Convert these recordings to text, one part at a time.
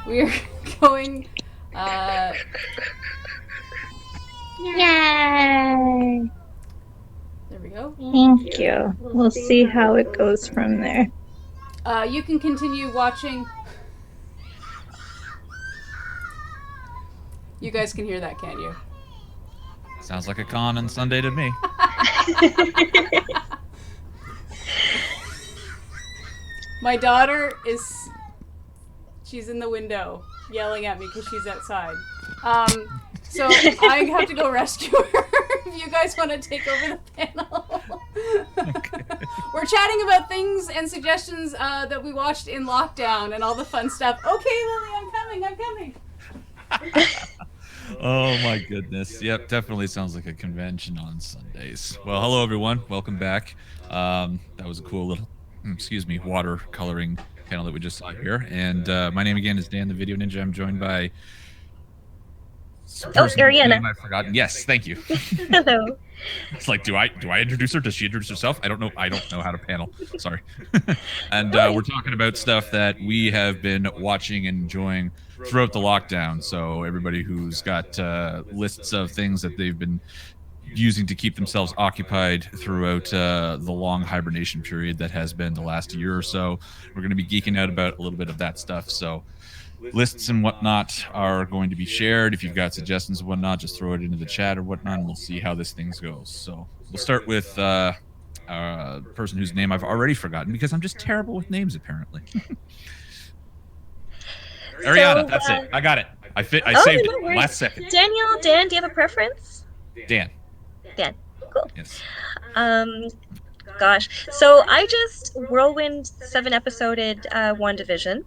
We are going. Yay! There we go. Thank you. We'll see how it goes from there. You can continue watching. You guys can hear that, can't you? Sounds like a con on Sunday to me. My daughter is. She's in the window yelling at me because she's outside. So I have to go rescue her if you guys want to take over the panel. Okay. We're chatting about things and suggestions that we watched in lockdown and all the fun stuff. Okay, Lily, I'm coming. Oh my goodness. Yep, definitely sounds like a convention on Sundays. Well, hello everyone. Welcome back. That was a cool little, watercoloring panel that we just saw here. And my name again is Dan the Video Ninja. I'm joined by Ariana. I've forgotten. Yes, thank you. Hello. It's like, do I introduce her? Does she introduce herself? I don't know how to panel. Sorry. And we're talking about stuff that we have been watching and enjoying throughout the lockdown. So everybody who's got lists of things that they've been using to keep themselves occupied throughout the long hibernation period that has been the last year or so, we're going to be geeking out about a little bit of that stuff. So lists and whatnot are going to be shared. If you've got suggestions and whatnot, just throw it into the chat or whatnot, and we'll see how this thing goes. So we'll start with a person whose name I've already forgotten because I'm just terrible with names, apparently. Ariana, that's it. I got it. I saved it last second. Daniel, Dan, do you have a preference? Dan. Cool. Yes. Gosh. So I just whirlwind 7-episoded WandaVision.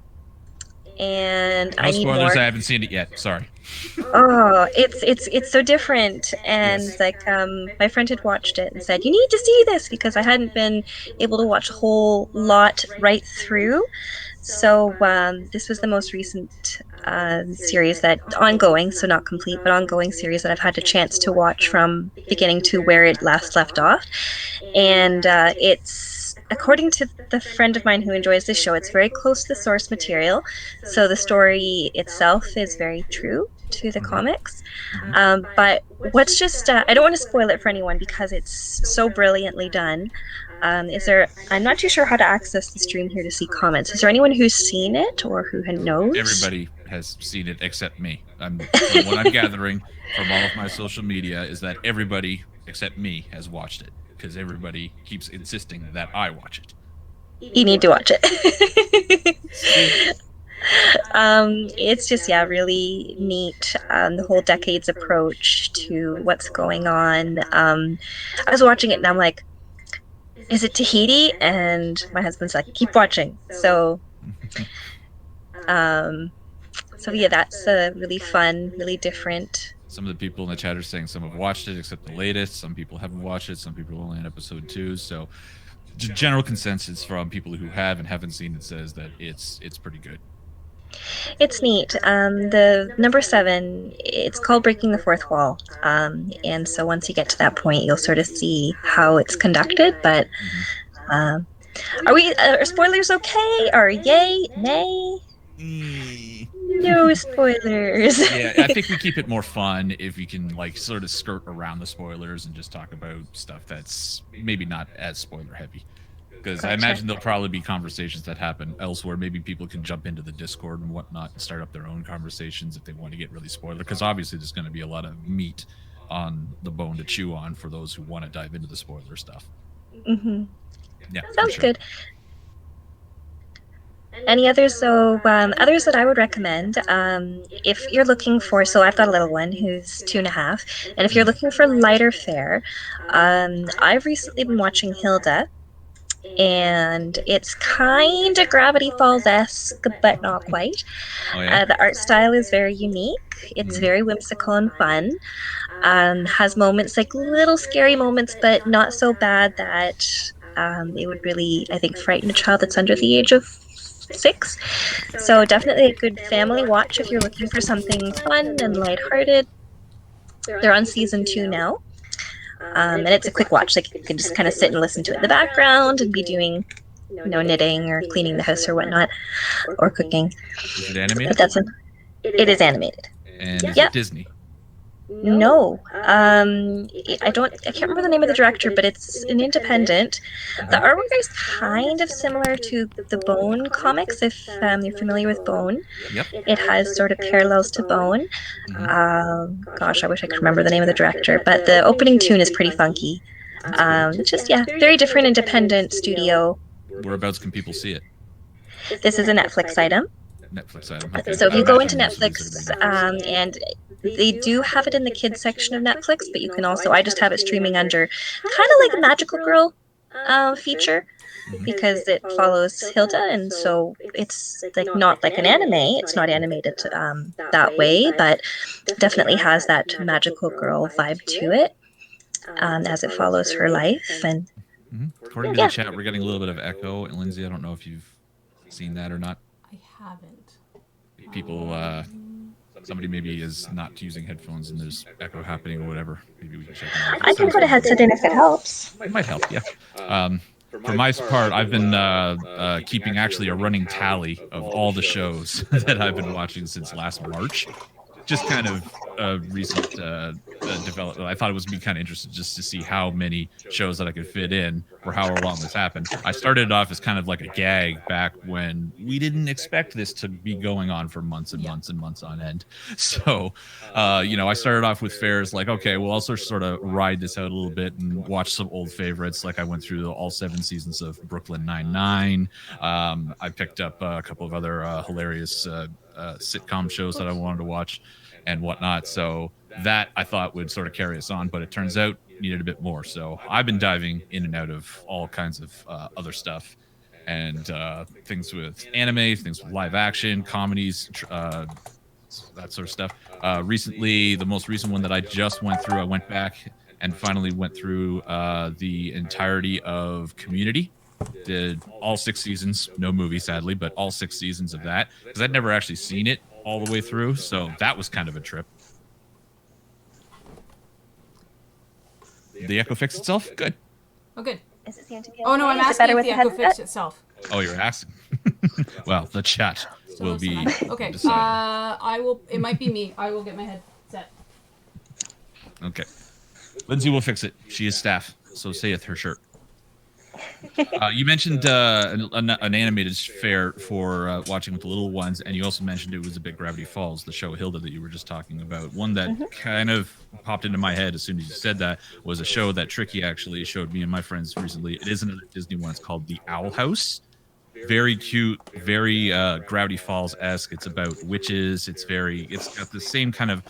And no spoilers. I haven't seen it yet. Sorry. Oh, it's so different. And yes. My friend had watched it and said, you need to see this, because I hadn't been able to watch a whole lot right through. So this was the most recent series that ongoing, so not complete, but ongoing series that I've had a chance to watch from beginning to where it last left off. And it's, according to the friend of mine who enjoys this show, it's very close to the source material. So the story itself is very true to the comics. But what's just, I don't want to spoil it for anyone because it's so brilliantly done. I'm not too sure how to access the stream here to see comments. Is there anyone who's seen it or who knows? Everybody has seen it except me. What I'm gathering from all of my social media is that everybody except me has watched it, because everybody keeps insisting that I watch it. You need to watch it. It's just, really neat. The whole decade's approach to what's going on. I was watching it and I'm like, is it Tahiti? And my husband's like, keep watching. So that's really fun, really different. Some of the people in the chat are saying some have watched it except the latest. Some people haven't watched it. Some people are only on episode 2. So general consensus from people who have and haven't seen it says that it's pretty good. It's neat. The number 7, it's called Breaking the Fourth Wall. And so once you get to that point, you'll sort of see how it's conducted. But are spoilers okay? Or yay, nay? No spoilers. Yeah, I think we keep it more fun if we can sort of skirt around the spoilers and just talk about stuff that's maybe not as spoiler heavy. Because I imagine there'll probably be conversations that happen elsewhere. Maybe people can jump into the Discord and whatnot and start up their own conversations if they want to get really spoiler. Because obviously there's going to be a lot of meat on the bone to chew on for those who want to dive into the spoiler stuff. Mm-hmm. Yeah, sounds good. Any others? So others that I would recommend, if you're looking for, so I've got a little one who's 2.5, and if you're looking for lighter fare, I've recently been watching Hilda. And it's kind of Gravity Falls-esque, but not quite. Oh, yeah? The art style is very unique. It's very whimsical and fun. Has moments, little scary moments, but not so bad that it would really, I think, frighten a child that's under the age of 6. So definitely a good family watch if you're looking for something fun and lighthearted. They're on season 2 now. And it's a quick watch. You can just kind of sit and listen to it in the background and be doing knitting or cleaning the house or whatnot, or cooking. Is it But animated? it is animated. And is Yep. it Disney? No, I can't remember the name of the director, but it's an independent. The artwork is kind of similar to the Bone comics, if you're familiar with Bone. Yep. It has sort of parallels to Bone. Gosh, I wish I could remember the name of the director, but the opening tune is pretty funky. It's just, very different independent studio. Whereabouts can people see it? This is a Netflix item. Netflix item. Okay. So if you go into Imagine Netflix, most of these are gonna and they do have it in the kids section of Netflix, but you can also, I just have it streaming under kind of like a Magical Girl feature, because it follows Hilda, and so it's like not like an anime. It's not animated that way, but definitely has that Magical Girl vibe to it, as it follows her life. And According to the chat, we're getting a little bit of echo. And Lindsay, I don't know if you've seen that or not. I haven't. People, somebody maybe is not using headphones and there's echo happening or whatever. Maybe we can check it out. I can put a headset in if it helps. It might help, yeah. For my part, I've been keeping actually a running tally of all the shows that I've been watching since last March. Just kind of a recent development. I thought it was be kind of interesting just to see how many shows that I could fit in for how long this happened. I started off as kind of like a gag back when we didn't expect this to be going on for months and months and months on end. So, I started off with fares like, okay, we'll also sort of ride this out a little bit and watch some old favorites. Like I went through all 7 seasons of Brooklyn Nine-Nine. I picked up a couple of other hilarious sitcom shows that I wanted to watch and whatnot. So that I thought would sort of carry us on, but it turns out needed a bit more. So I've been diving in and out of all kinds of other stuff and things with anime, things with live action, comedies, that sort of stuff. Recently, the most recent one that I just went through, I went back and finally went through the entirety of Community. Did all 6 seasons, no movie sadly, but all 6 seasons of that, because I'd never actually seen it all the way through, so that was kind of a trip. Did the echo fix itself? Good. Oh, good. Is it seem to be Oh no, okay? I'm Is it asking better if with the the echo headset? fixed itself. Oh, you're asking. Well, the chat Still will no be sound. Okay. deciding. I will. It might be me. I will get my headset. Okay. Lindsay will fix it. She is staff, so saith her shirt. You mentioned an animated fare for watching with the little ones, and you also mentioned it was a bit Gravity Falls, the show Hilda that you were just talking about. One that kind of popped into my head as soon as you said that was a show that Tricky actually showed me and my friends recently. It is another Disney one. It's called The Owl House. Very cute, very Gravity Falls-esque. It's about witches. It's got the same kind of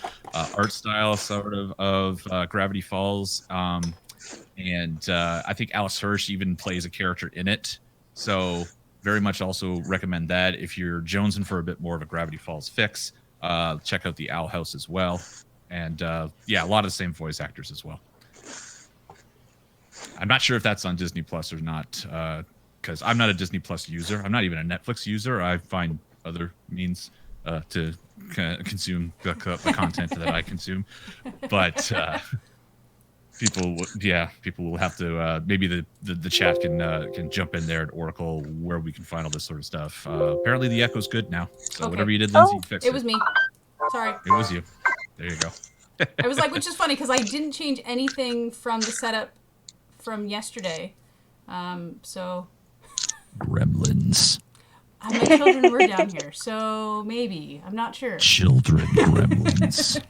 art style sort of Gravity Falls. And I think Alice Hirsch even plays a character in it. So very much also recommend that. If you're jonesing for a bit more of a Gravity Falls fix, check out the Owl House as well. And a lot of the same voice actors as well. I'm not sure if that's on Disney Plus or not, because I'm not a Disney Plus user. I'm not even a Netflix user. I find other means to consume the content that I consume. But people will have to maybe the chat can jump in there at Oracle where we can find all this sort of stuff. Apparently the echo's good now, so whatever you did, Lindsay, fix it. It was me. Sorry. It was you. There you go. I was like, which is funny because I didn't change anything from the setup from yesterday. So Gremlins. my children were down here, so maybe. I'm not sure. Children gremlins.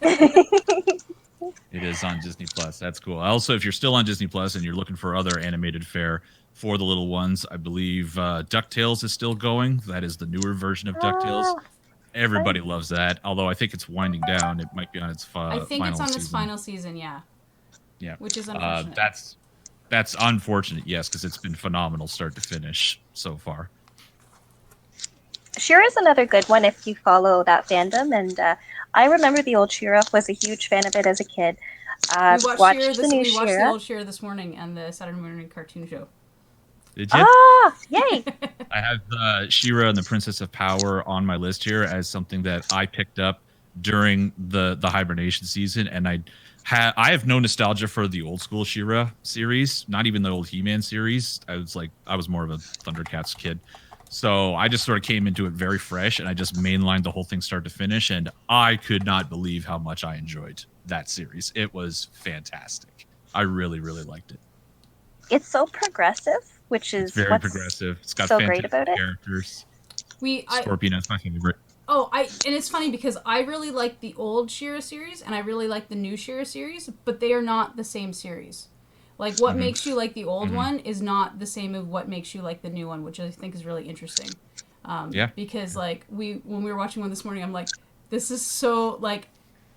It is on Disney Plus. That's cool. Also, if you're still on Disney Plus and you're looking for other animated fare for the little ones, I believe DuckTales is still going. That is the newer version of DuckTales. Everybody loves that. Although I think it's winding down. It might be on its final season. I think it's on its final season, yeah. Yeah. Which is unfortunate. That's unfortunate, yes, because it's been phenomenal start to finish so far. Shira's another good one if you follow that fandom, and I remember the old Shira. Was a huge fan of it as a kid. We watched the old Shira this morning and the Saturday morning cartoon show. Did you? Ah, yay! I have She-Ra and the Princess of Power on my list here as something that I picked up during the hibernation season, and I have no nostalgia for the old school She-Ra series, not even the old He-Man series. I was more of a Thundercats kid. So I just sort of came into it very fresh, and I just mainlined the whole thing start to finish, and I could not believe how much I enjoyed that series. It was fantastic. I really, really liked it. It's so progressive, which It's is very what's progressive. It's got so fantastic great about it. characters. We I Scorpion is my favorite. and it's funny because I really like the old She-Ra series and I really like the new She-Ra series, but they are not the same series. Like what makes you like the old one is not the same as what makes you like the new one, which I think is really interesting. Because like when we were watching one this morning, I'm like, this is so like,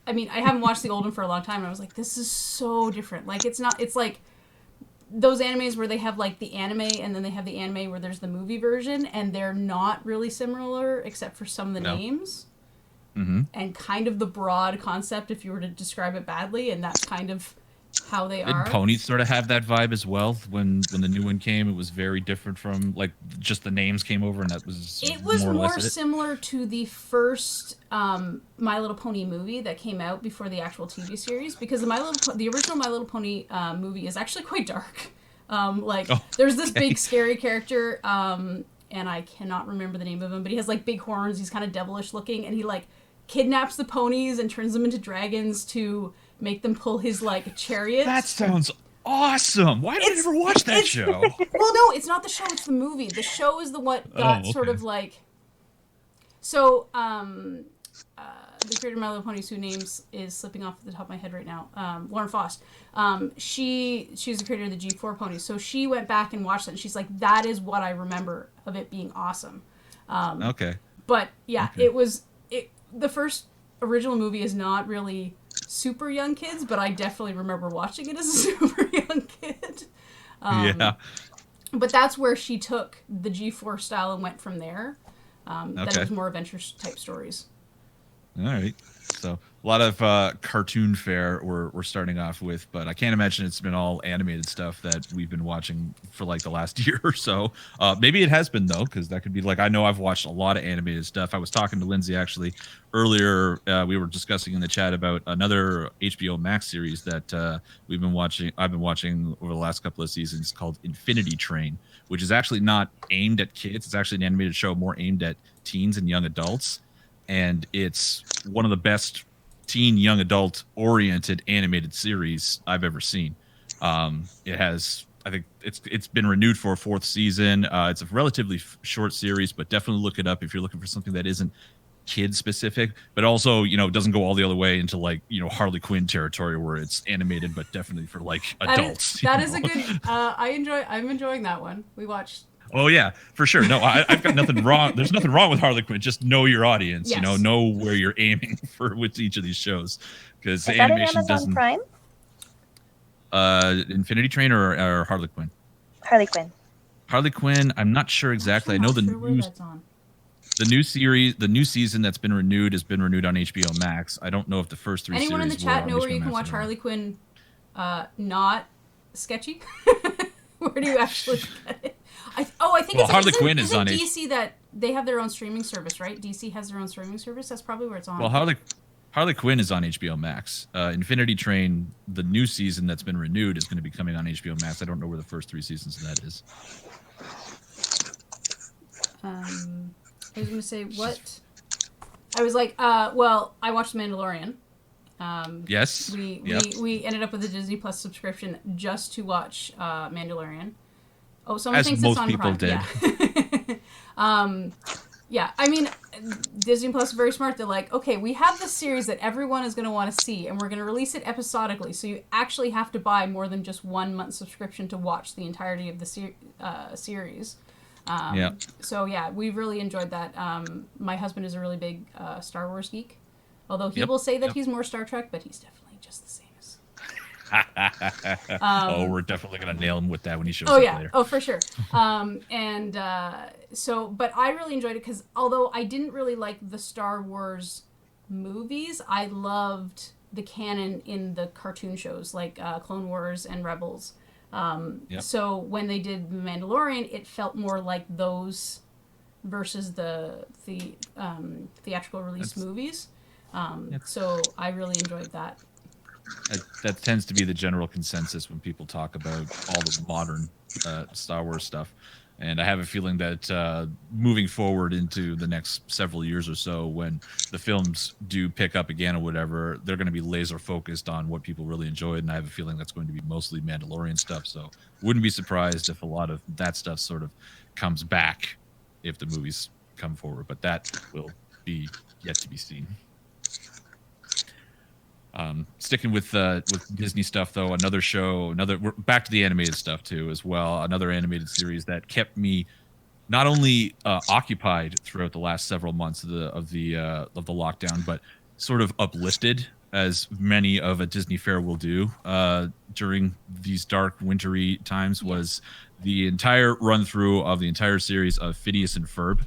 I mean, I haven't watched the old one for a long time, and I was like, this is so different. Like it's not. It's like those animes where they have like the anime and then they have the anime where there's the movie version, and they're not really similar except for some of the names and kind of the broad concept if you were to describe it badly, and that's kind of how they are. Did Ponies sort of have that vibe as well? When the new one came, it was very different from like just the names came over, and that was It was more, or more less it. similar to the first My Little Pony movie that came out before the actual TV series, because the original My Little Pony movie is actually quite dark. There's this big scary character, and I cannot remember the name of him, but he has like big horns. He's kind of devilish looking, and he like kidnaps the ponies and turns them into dragons to make them pull his like chariot. That sounds awesome. Why did I never watch that show? Well, no, it's not the show, it's the movie. The show is the what got sort of like. So, the creator of My Little Ponies, whose name is slipping off the top of my head right now, Lauren Faust. She's the creator of the G4 ponies. So she went back and watched it, and she's like, that is what I remember of it being awesome. But yeah, the first original movie is not really super young kids, but I definitely remember watching it as a super young kid. But that's where she took the G4 style and went from there. That it was more adventure type stories. All right. So a lot of cartoon fare we're starting off with, but I can't imagine it's been all animated stuff that we've been watching for like the last year or so. Maybe it has been though, because that could be like, I know I've watched a lot of animated stuff. I was talking to Lindsay actually earlier. We were discussing in the chat about another HBO Max series that we've been watching. I've been watching over the last couple of seasons called Infinity Train, which is actually not aimed at kids. It's actually an animated show more aimed at teens and young adults. And it's one of the best teen young adult oriented animated series I've ever seen. It has, I think it's been renewed for a 4th season. It's a relatively short series, but definitely look it up if you're looking for something that isn't kid specific, but also, doesn't go all the other way into like, Harley Quinn territory where it's animated, but definitely for like adults. That is a good, I'm enjoying that one. We watched. Oh yeah, for sure. No, I've got nothing wrong. There's nothing wrong with Harley Quinn. Just know your audience. Yes. Know where you're aiming for with each of these shows, because Is animation that on Amazon doesn't. Prime? Infinity Train or Harley Quinn. Harley Quinn. Harley Quinn. I'm not sure exactly. I know the new series, the new season that's been renewed has been renewed on HBO Max. I don't know if the first 3 Anyone in the series chat were know on where you HBO can Max watch or not. Harley Quinn not sketchy? Where do you actually get it? I think it's Harley Quinn is on DC that they have their own streaming service, right? DC has their own streaming service. That's probably where it's on. Well, Harley Quinn is on HBO Max. Infinity Train, the new season that's been renewed, is going to be coming on HBO Max. I don't know where the first 3 seasons of that is. I was going to say what? I was like, well, I watched The Mandalorian. Yes. We ended up with a Disney Plus subscription just to watch Mandalorian. Oh, someone As thinks most it's on people Prime. did. Yeah. I mean, Disney Plus is very smart. They're like, okay, we have this series that everyone is going to want to see, and we're going to release it episodically. So you actually have to buy more than just 1 month subscription to watch the entirety of the series. So yeah, we've really enjoyed that. My husband is a really big Star Wars geek, although he will say that he's more Star Trek, but he's definitely just the same as. We're definitely gonna nail him with that when he shows up later. Oh, for sure. But I really enjoyed it because although I didn't really like the Star Wars movies, I loved the canon in the cartoon shows like Clone Wars and Rebels. So when they did The Mandalorian, it felt more like those versus the theatrical release movies. So I really enjoyed that. That tends to be the general consensus when people talk about all the modern Star Wars stuff. And I have a feeling that moving forward into the next several years or so, when the films do pick up again or whatever, they're going to be laser focused on what people really enjoyed. And I have a feeling that's going to be mostly Mandalorian stuff. So wouldn't be surprised if a lot of that stuff sort of comes back if the movies come forward. But that will be yet to be seen. Sticking with Disney stuff though, we're back to the animated stuff too as well. Another animated series that kept me not only occupied throughout the last several months of the lockdown, but sort of uplifted, as many of a Disney fair will do during these dark wintry times. Was the entire run through of the entire series of Phineas and Ferb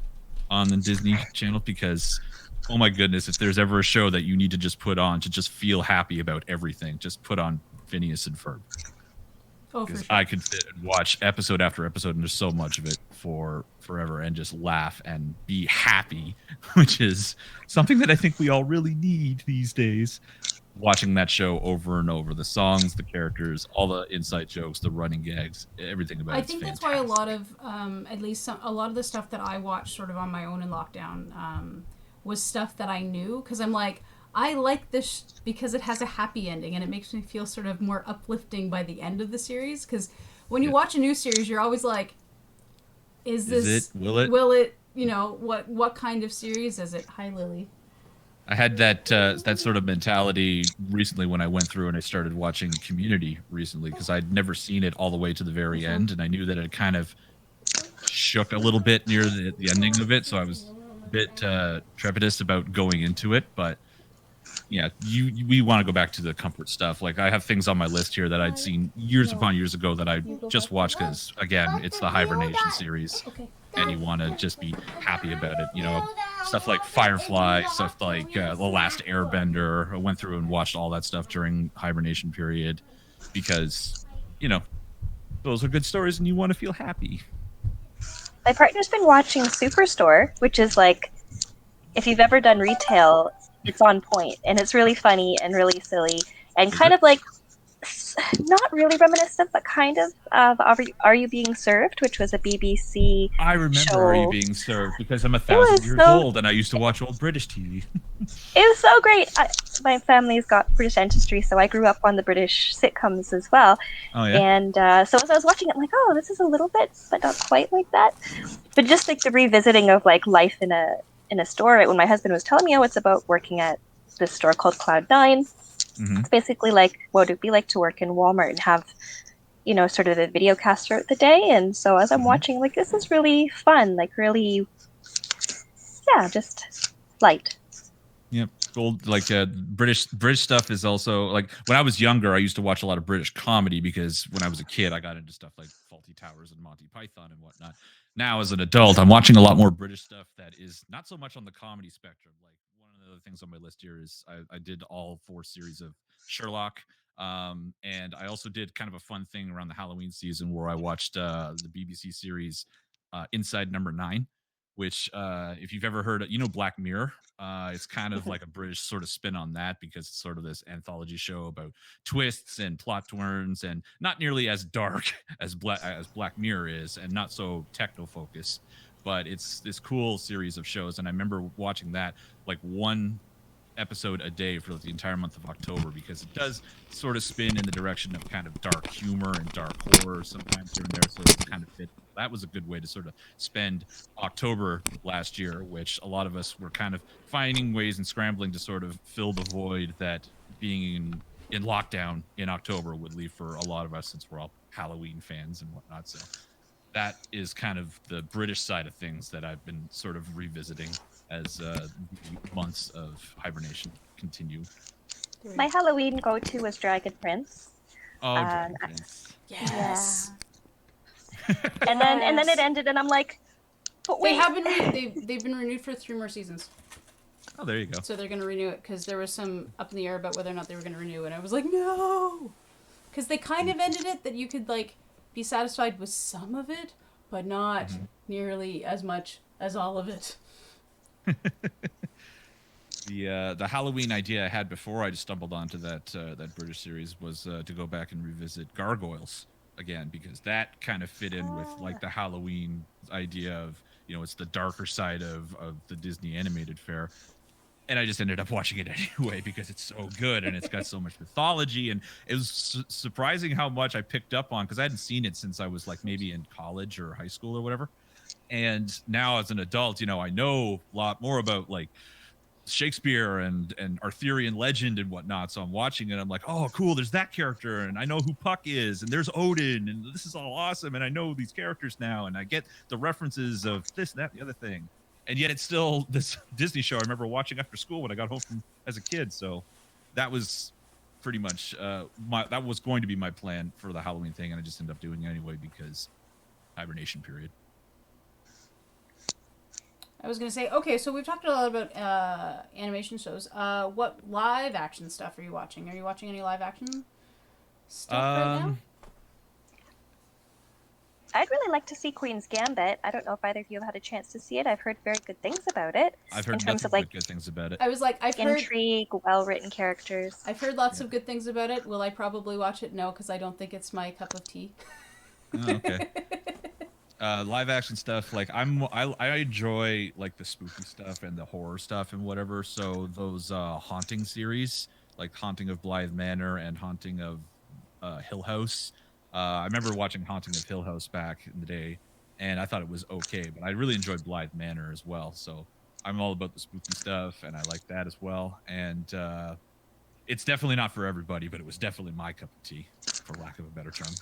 on the Disney Channel, because oh my goodness, if there's ever a show that you need to just put on to just feel happy about everything, just put on Phineas and Ferb. Oh, for sure. I could sit and watch episode after episode, and there's so much of it for forever, and just laugh and be happy, which is something that I think we all really need these days. Watching that show over and over, the songs, the characters, all the inside jokes, the running gags, everything about it. I think that's why a lot of, at least a lot of the stuff that I watched sort of on my own in lockdown was stuff that I knew, because I'm like, I like this because it has a happy ending, and it makes me feel sort of more uplifting by the end of the series. Because when you watch a new series, you're always like, is it? Will it? You know, what kind of series is it? Hi, Lily. I had that sort of mentality recently when I went through and I started watching Community recently, because I'd never seen it all the way to the very end, and I knew that it kind of shook a little bit near the ending of it, so I was a bit trepidous about going into it. But yeah, we want to go back to the comfort stuff. Like, I have things on my list here that I'd seen years upon years ago that I just watched because, again, it's the Hibernation series, and you want to just be happy about it. You know, stuff like Firefly, stuff like The Last Airbender. I went through and watched all that stuff during Hibernation period because, you know, those are good stories and you want to feel happy. My partner's been watching Superstore, which is like, if you've ever done retail, it's on point, and it's really funny and really silly, and kind of like, not really reminiscent, but kind of Are You Being Served, which was a BBC I remember show. Are You Being Served, because I'm 1,000 years old and I used to watch old British TV. It was so great. My family's got British ancestry, so I grew up on the British sitcoms as well. Oh, yeah? And so as I was watching it, I'm like, oh, this is a little bit, but not quite like that. But just like the revisiting of like life in a store. When my husband was telling me, oh, it's about working at this store called Cloud9. Mm-hmm. It's basically like what it'd be like to work in Walmart and have, you know, sort of a video cast throughout the day. And so as I'm watching, like, this is really fun, like really, yeah, just light. Yep. Gold, like British stuff is also, like, when I was younger, I used to watch a lot of British comedy because when I was a kid, I got into stuff like Fawlty Towers and Monty Python and whatnot. Now, as an adult, I'm watching a lot more British stuff that is not so much on the comedy spectrum. Like, one of the other things on my list here is I did all 4 series of Sherlock. And I also did kind of a fun thing around the Halloween season where I watched the BBC series Inside Number 9, which if you've ever heard, you know, Black Mirror. It's kind of like a British sort of spin on that, because it's sort of this anthology show about twists and plot turns, and not nearly as dark as Black Mirror is, and not so techno focused. But it's this cool series of shows, and I remember watching that like one episode a day for the entire month of October, because it does sort of spin in the direction of kind of dark humor and dark horror sometimes here and there, so it's kind of fit. That was a good way to sort of spend October last year, which a lot of us were kind of finding ways and scrambling to sort of fill the void that being in lockdown in October would leave for a lot of us, since we're all Halloween fans and whatnot. So that is kind of the British side of things that I've been sort of revisiting as months of hibernation continue. My Halloween go-to was Dragon Prince. Oh, Dragon Prince. Yes. Yeah. And then it ended, and I'm like, but wait. They've been renewed for 3 more seasons. Oh, there you go. So they're going to renew it, because there was some up in the air about whether or not they were going to renew, and I was like, no, because they kind of ended it that you could like be satisfied with some of it, but not nearly as much as all of it. The Halloween idea I had before I just stumbled onto that British series was to go back and revisit Gargoyles again, because that kind of fit in with like the Halloween idea of, it's the darker side of the Disney animated fare. And I just ended up watching it anyway because it's so good and it's got so much mythology. And it was surprising how much I picked up on, because I hadn't seen it since I was like maybe in college or high school or whatever. And now as an adult, I know a lot more about like Shakespeare and Arthurian legend and whatnot. So I'm watching it. I'm like, oh, cool. There's that character, and I know who Puck is, and there's Odin, and this is all awesome. And I know these characters now, and I get the references of this, that, the other thing. And yet it's still this Disney show I remember watching after school when I got home from as a kid. So that was pretty much that was going to be my plan for the Halloween thing, and I just ended up doing it anyway because hibernation period. I was gonna say, okay, so we've talked a lot about animation shows. What live action stuff are you watching? Are you watching any live action stuff right now? I'd really like to see Queen's Gambit. I don't know if either of you have had a chance to see it. I've heard very good things about it. I've heard nothing but good things about it. I was like, I've heard intrigue, well-written characters. I've heard lots of good things about it. Will I probably watch it? No, because I don't think it's my cup of tea. Oh, okay. Live action stuff, like I enjoy like the spooky stuff and the horror stuff and whatever. So those Haunting series, like Haunting of Blythe Manor and Haunting of Hill House. I remember watching Haunting of Hill House back in the day, and I thought it was okay, but I really enjoyed Blythe Manor as well. So I'm all about the spooky stuff, and I like that as well. And it's definitely not for everybody, but it was definitely my cup of tea, for lack of a better term.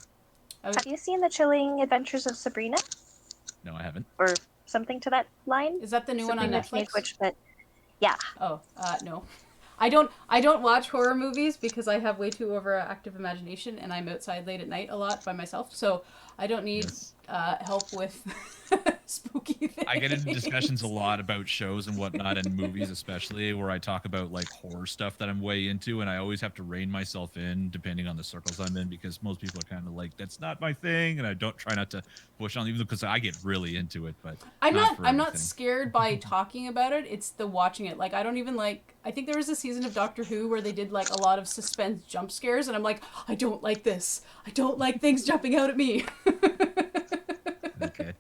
Have you seen The Chilling Adventures of Sabrina? No, I haven't. Or something to that line? Is that the new Sabrina one on Netflix? Teenage Witch, but yeah. Oh, no. I don't watch horror movies because I have way too overactive imagination and I'm outside late at night a lot by myself. So I don't need help with spooky things. I get into discussions a lot about shows and whatnot, and movies especially, where I talk about like horror stuff that I'm way into, and I always have to rein myself in depending on the circles I'm in, because most people are kind of like, that's not my thing, and I don't try not to push on, even because I get really into it. But I'm not scared by talking about it. It's the watching it. Like, I don't even like. I think there was a season of Doctor Who where they did like a lot of suspense jump scares, and I'm like, I don't like this. I don't like things jumping out at me. Okay.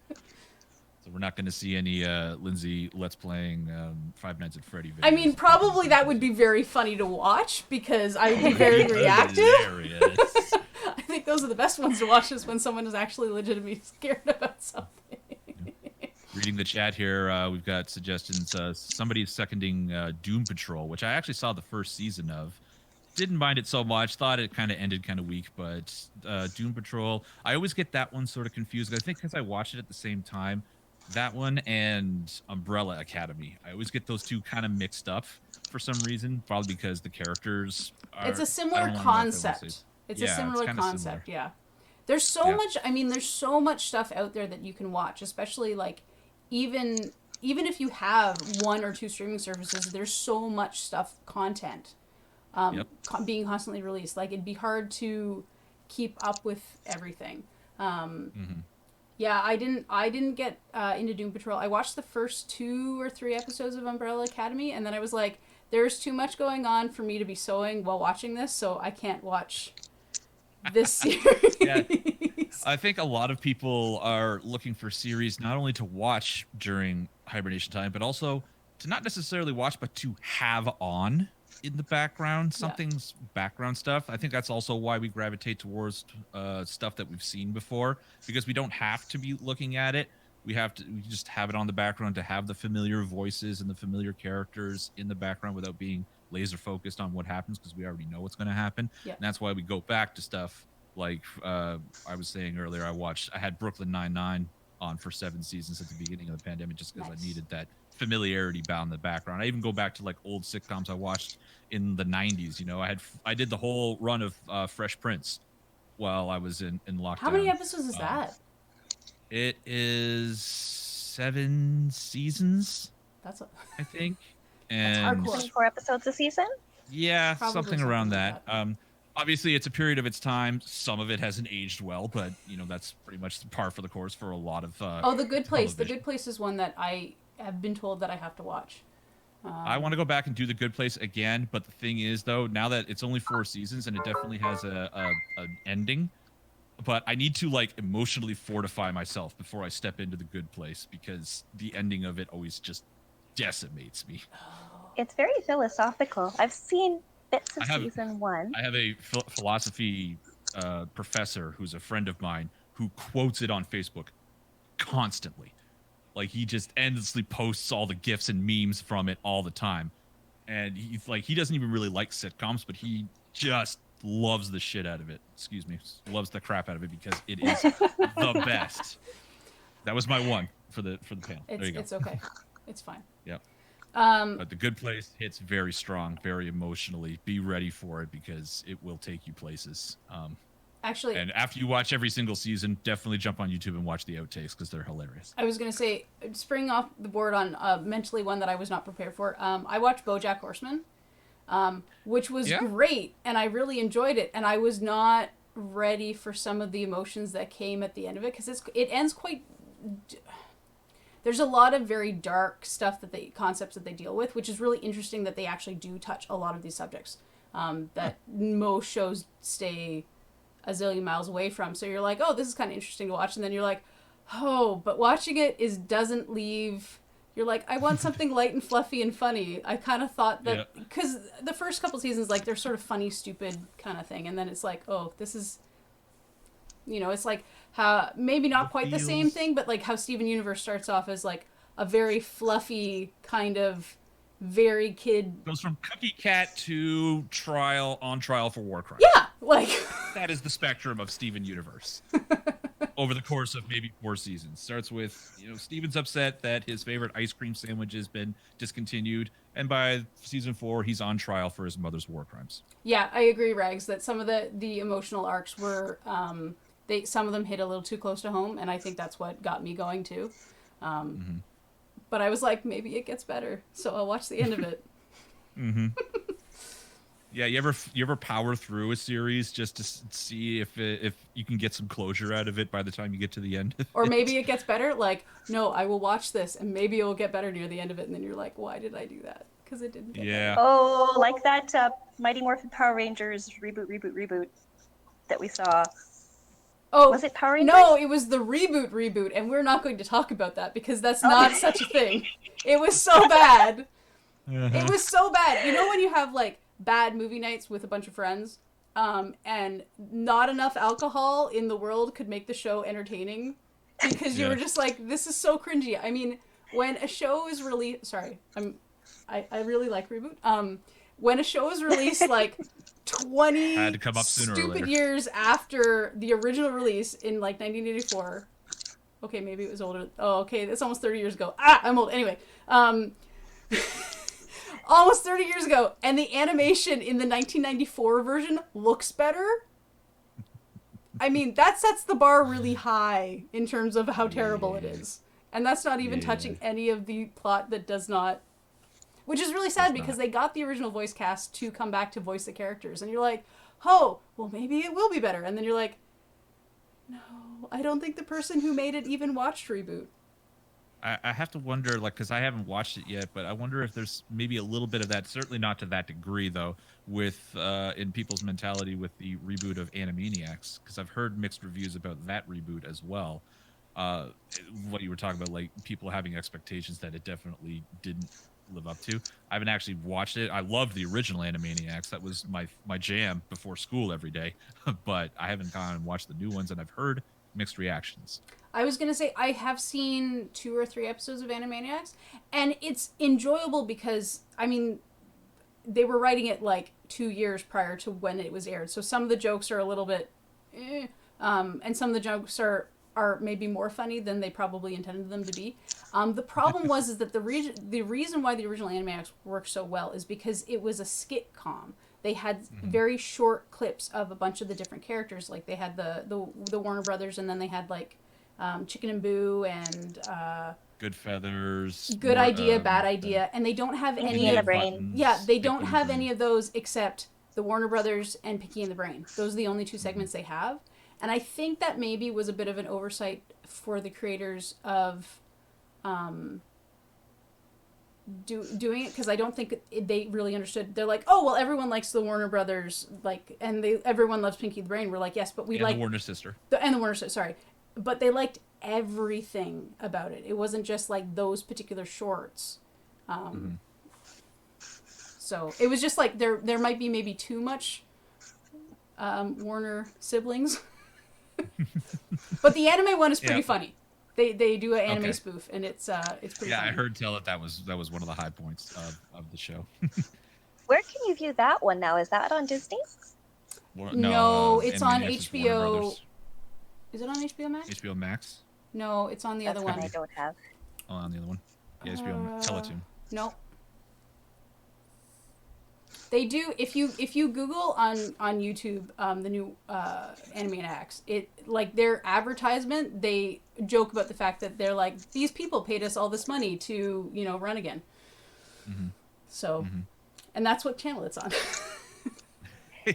So we're not going to see any Lindsay Let's Playing Five Nights at Freddy videos. I mean, probably that would be very funny to watch because I would be very reactive. I think those are the best ones to watch, is when someone is actually legitimately scared about something. Reading the chat here, we've got suggestions. Somebody's seconding Doom Patrol, which I actually saw the first season of. Didn't mind it so much. Thought it kind of ended kind of weak, but Doom Patrol, I always get that one sort of confused. I think because I watched it at the same time, that one and Umbrella Academy. I always get those two kind of mixed up for some reason, probably because the characters are... It's a similar concept. It's a similar concept, yeah. There's so much, I mean, there's so much stuff out there that you can watch, especially like even if you have one or two streaming services, there's so much stuff, content. Being constantly released. Like, it'd be hard to keep up with everything. Yeah, I didn't get into Doom Patrol. I watched the first 2 or 3 episodes of Umbrella Academy, and then I was like, there's too much going on for me to be sewing while watching this, so I can't watch this series. Yeah. I think a lot of people are looking for series not only to watch during hibernation time, but also to not necessarily watch, but to have on in the background, something's background stuff. I think that's also why we gravitate towards stuff that we've seen before, because we don't have to be looking at it. We just have it on the background to have the familiar voices and the familiar characters in the background without being laser focused on what happens, because we already know what's going to happen. And that's why we go back to stuff like I was saying earlier. I had Brooklyn Nine-Nine on for 7 seasons at the beginning of the pandemic, just because I needed that familiarity bound in the background. I even go back to like old sitcoms I watched in the 90s. I did the whole run of Fresh Prince while I was in lockdown. How many episodes is that? It is 7 seasons. I think. And that's 24 episodes a season? Yeah, something around that. Obviously, it's a period of its time. Some of it hasn't aged well, but that's pretty much par for the course for a lot of. The Good Place. The Good Place is one that I have been told that I have to watch. I want to go back and do The Good Place again, but the thing is, though, now that it's only 4 seasons and it definitely has an ending, but I need to like emotionally fortify myself before I step into The Good Place because the ending of it always just decimates me. It's very philosophical. I've seen bits of I have- season 1. I have a philosophy professor who's a friend of mine who quotes it on Facebook constantly. Like he just endlessly posts all the gifs and memes from it all the time. And he's like, he doesn't even really like sitcoms, but he just loves the shit out of it. Excuse me. Loves the crap out of it because it is the best. That was my one for the panel. There you go. It's okay. It's fine. Yep. But The Good Place hits very strong, very emotionally. Be ready for it because it will take you places. Actually, and after you watch every single season, definitely jump on YouTube and watch the outtakes because they're hilarious. I was going to say, springing off the board on mentally one that I was not prepared for, I watched BoJack Horseman, which was great, and I really enjoyed it, and I was not ready for some of the emotions that came at the end of it, because it ends quite... There's a lot of very dark stuff concepts that they deal with, which is really interesting that they actually do touch a lot of these subjects that most shows stay a zillion miles away from. So you're like, oh, this is kind of interesting to watch. And then you're like, oh, but watching it doesn't leave... You're like, I want something light and fluffy and funny. I kind of thought that... Because the first couple seasons, like, they're sort of funny, stupid kind of thing. And then it's like, oh, this is... You know, it's like how... Maybe not quite the same thing, but like how Steven Universe starts off as like a very fluffy kind of... very kid... Goes from Cookie Cat to on trial for war crimes. Yeah, like... That is the spectrum of Steven Universe. Over the course of maybe 4 seasons. Starts with, Steven's upset that his favorite ice cream sandwich has been discontinued. And by season 4, he's on trial for his mother's war crimes. Yeah, I agree, Rags, that some of the emotional arcs were... some of them hit a little too close to home, and I think that's what got me going, too. But I was like, maybe it gets better, so I'll watch the end of it. Yeah, you ever power through a series just to see if you can get some closure out of it by the time you get to the end? Or maybe it gets better. Like, no, I will watch this, and maybe it will get better near the end of it, and then you're like, why did I do that? Because it didn't get better. Oh, like that Mighty Morphin Power Rangers reboot that we saw. Oh, was it Power Rangers? No, it was the reboot, and we're not going to talk about that because that's not such a thing. It was so bad. It was so bad. You know when you have, like, bad movie nights with a bunch of friends, and not enough alcohol in the world could make the show entertaining because you were just like, this is so cringy. I mean, when a show is released... Sorry, I really like Reboot. When a show is released, like... 20 had to come up sooner stupid years after the original release in like 1984. Okay, maybe it was older. Oh, okay, that's almost 30 years ago. I'm old. Anyway, almost 30 years ago, and the animation in the 1994 version looks better. I mean, that sets the bar really high in terms of how terrible it is. And that's not even touching any of the plot that does not... Which is really sad because they got the original voice cast to come back to voice the characters. And you're like, oh, well, maybe it will be better. And then you're like, no, I don't think the person who made it even watched Reboot. I have to wonder, like, because I haven't watched it yet, but I wonder if there's maybe a little bit of that, certainly not to that degree, though, with in people's mentality with the reboot of Animaniacs. Because I've heard mixed reviews about that reboot as well. What you were talking about, like, people having expectations that it definitely didn't live up to. I haven't actually watched it. I loved the original Animaniacs. That was my jam before school every day. But I haven't gone and watched the new ones, and I've heard mixed reactions. I was going to say, I have seen 2 or 3 episodes of Animaniacs, and it's enjoyable because, I mean, they were writing it like 2 years prior to when it was aired. So some of the jokes are a little bit, and some of the jokes are maybe more funny than they probably intended them to be. The problem is that the reason why the original Animaniacs worked so well is because it was a skitcom. They had very short clips of a bunch of the different characters. Like they had the Warner Brothers, and then they had like Chicken and Boo and Good Feathers. Good Idea, Bad Idea, and they don't have any of Brain. Yeah, they don't have any of those except the Warner Brothers and Pinky and the Brain. Those are the only 2 segments they have. And I think that maybe was a bit of an oversight for the creators of doing it because I don't think they really understood. They're like, oh well, everyone likes the Warner Brothers, like, and everyone loves Pinky the Brain. We're like, yes, but we like the Warner sister. And the Warner sister, sorry, but they liked everything about it. It wasn't just like those particular shorts. So it was just like there might be maybe too much Warner siblings. But the anime one is pretty funny. They do an anime spoof, and it's pretty. Yeah, funny. I heard tell that was one of the high points of the show. Where can you view that one now? Is that on Disney? No, it's on NBS is HBO. Warner Brothers. Is it on HBO Max? HBO Max? No, it's on the That's other one one. I don't have. Oh, on the other one. Yeah, HBO Teletoon. No. They do if you Google on YouTube the new Animaniacs, it like their advertisement, they joke about the fact that they're like, these people paid us all this money to, you know, run again. So and that's what channel it's on.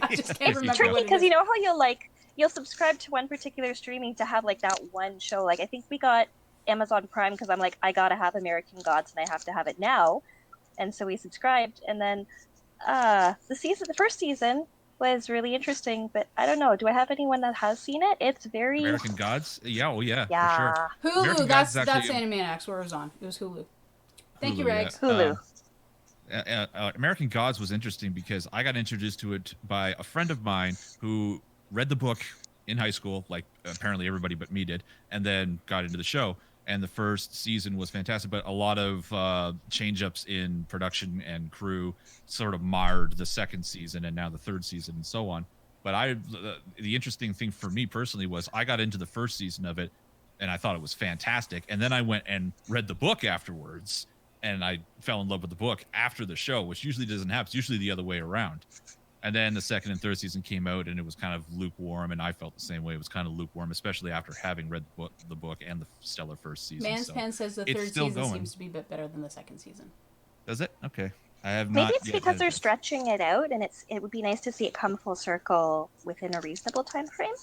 I just can't remember. Tricky, what because you know how you'll subscribe to one particular streaming to have like that one show. Like I think we got Amazon Prime because I'm like, I gotta have American Gods and I have to have it now, and so we subscribed. And then the first season was really interesting, but I don't know. Do I have anyone that has seen it? It's very American Gods. Yeah, well, yeah, yeah. for sure. Hulu. American That's Gods is actually- Animaniacs where it was on. It was Hulu. Thank you, Hulu, Regs. Hulu. American Gods was interesting because I got introduced to it by a friend of mine who read the book in high school, like apparently everybody but me did, and then got into the show. And the first season was fantastic, but a lot of change-ups in production and crew sort of marred the second season and now the third season and so on. But the interesting thing for me personally was I got into the first season of it and I thought it was fantastic. And then I went and read the book afterwards, and I fell in love with the book after the show, which usually doesn't happen. It's usually the other way around. And then the second and third season came out, and it was kind of lukewarm, and I felt the same way. It was kind of lukewarm, especially after having read the book and the stellar first season. Manspan says the third season seems to be a bit better than the second season. Does it? Okay. I have Maybe not it's because they're stretching it out, and it would be nice to see it come full circle within a reasonable time frame.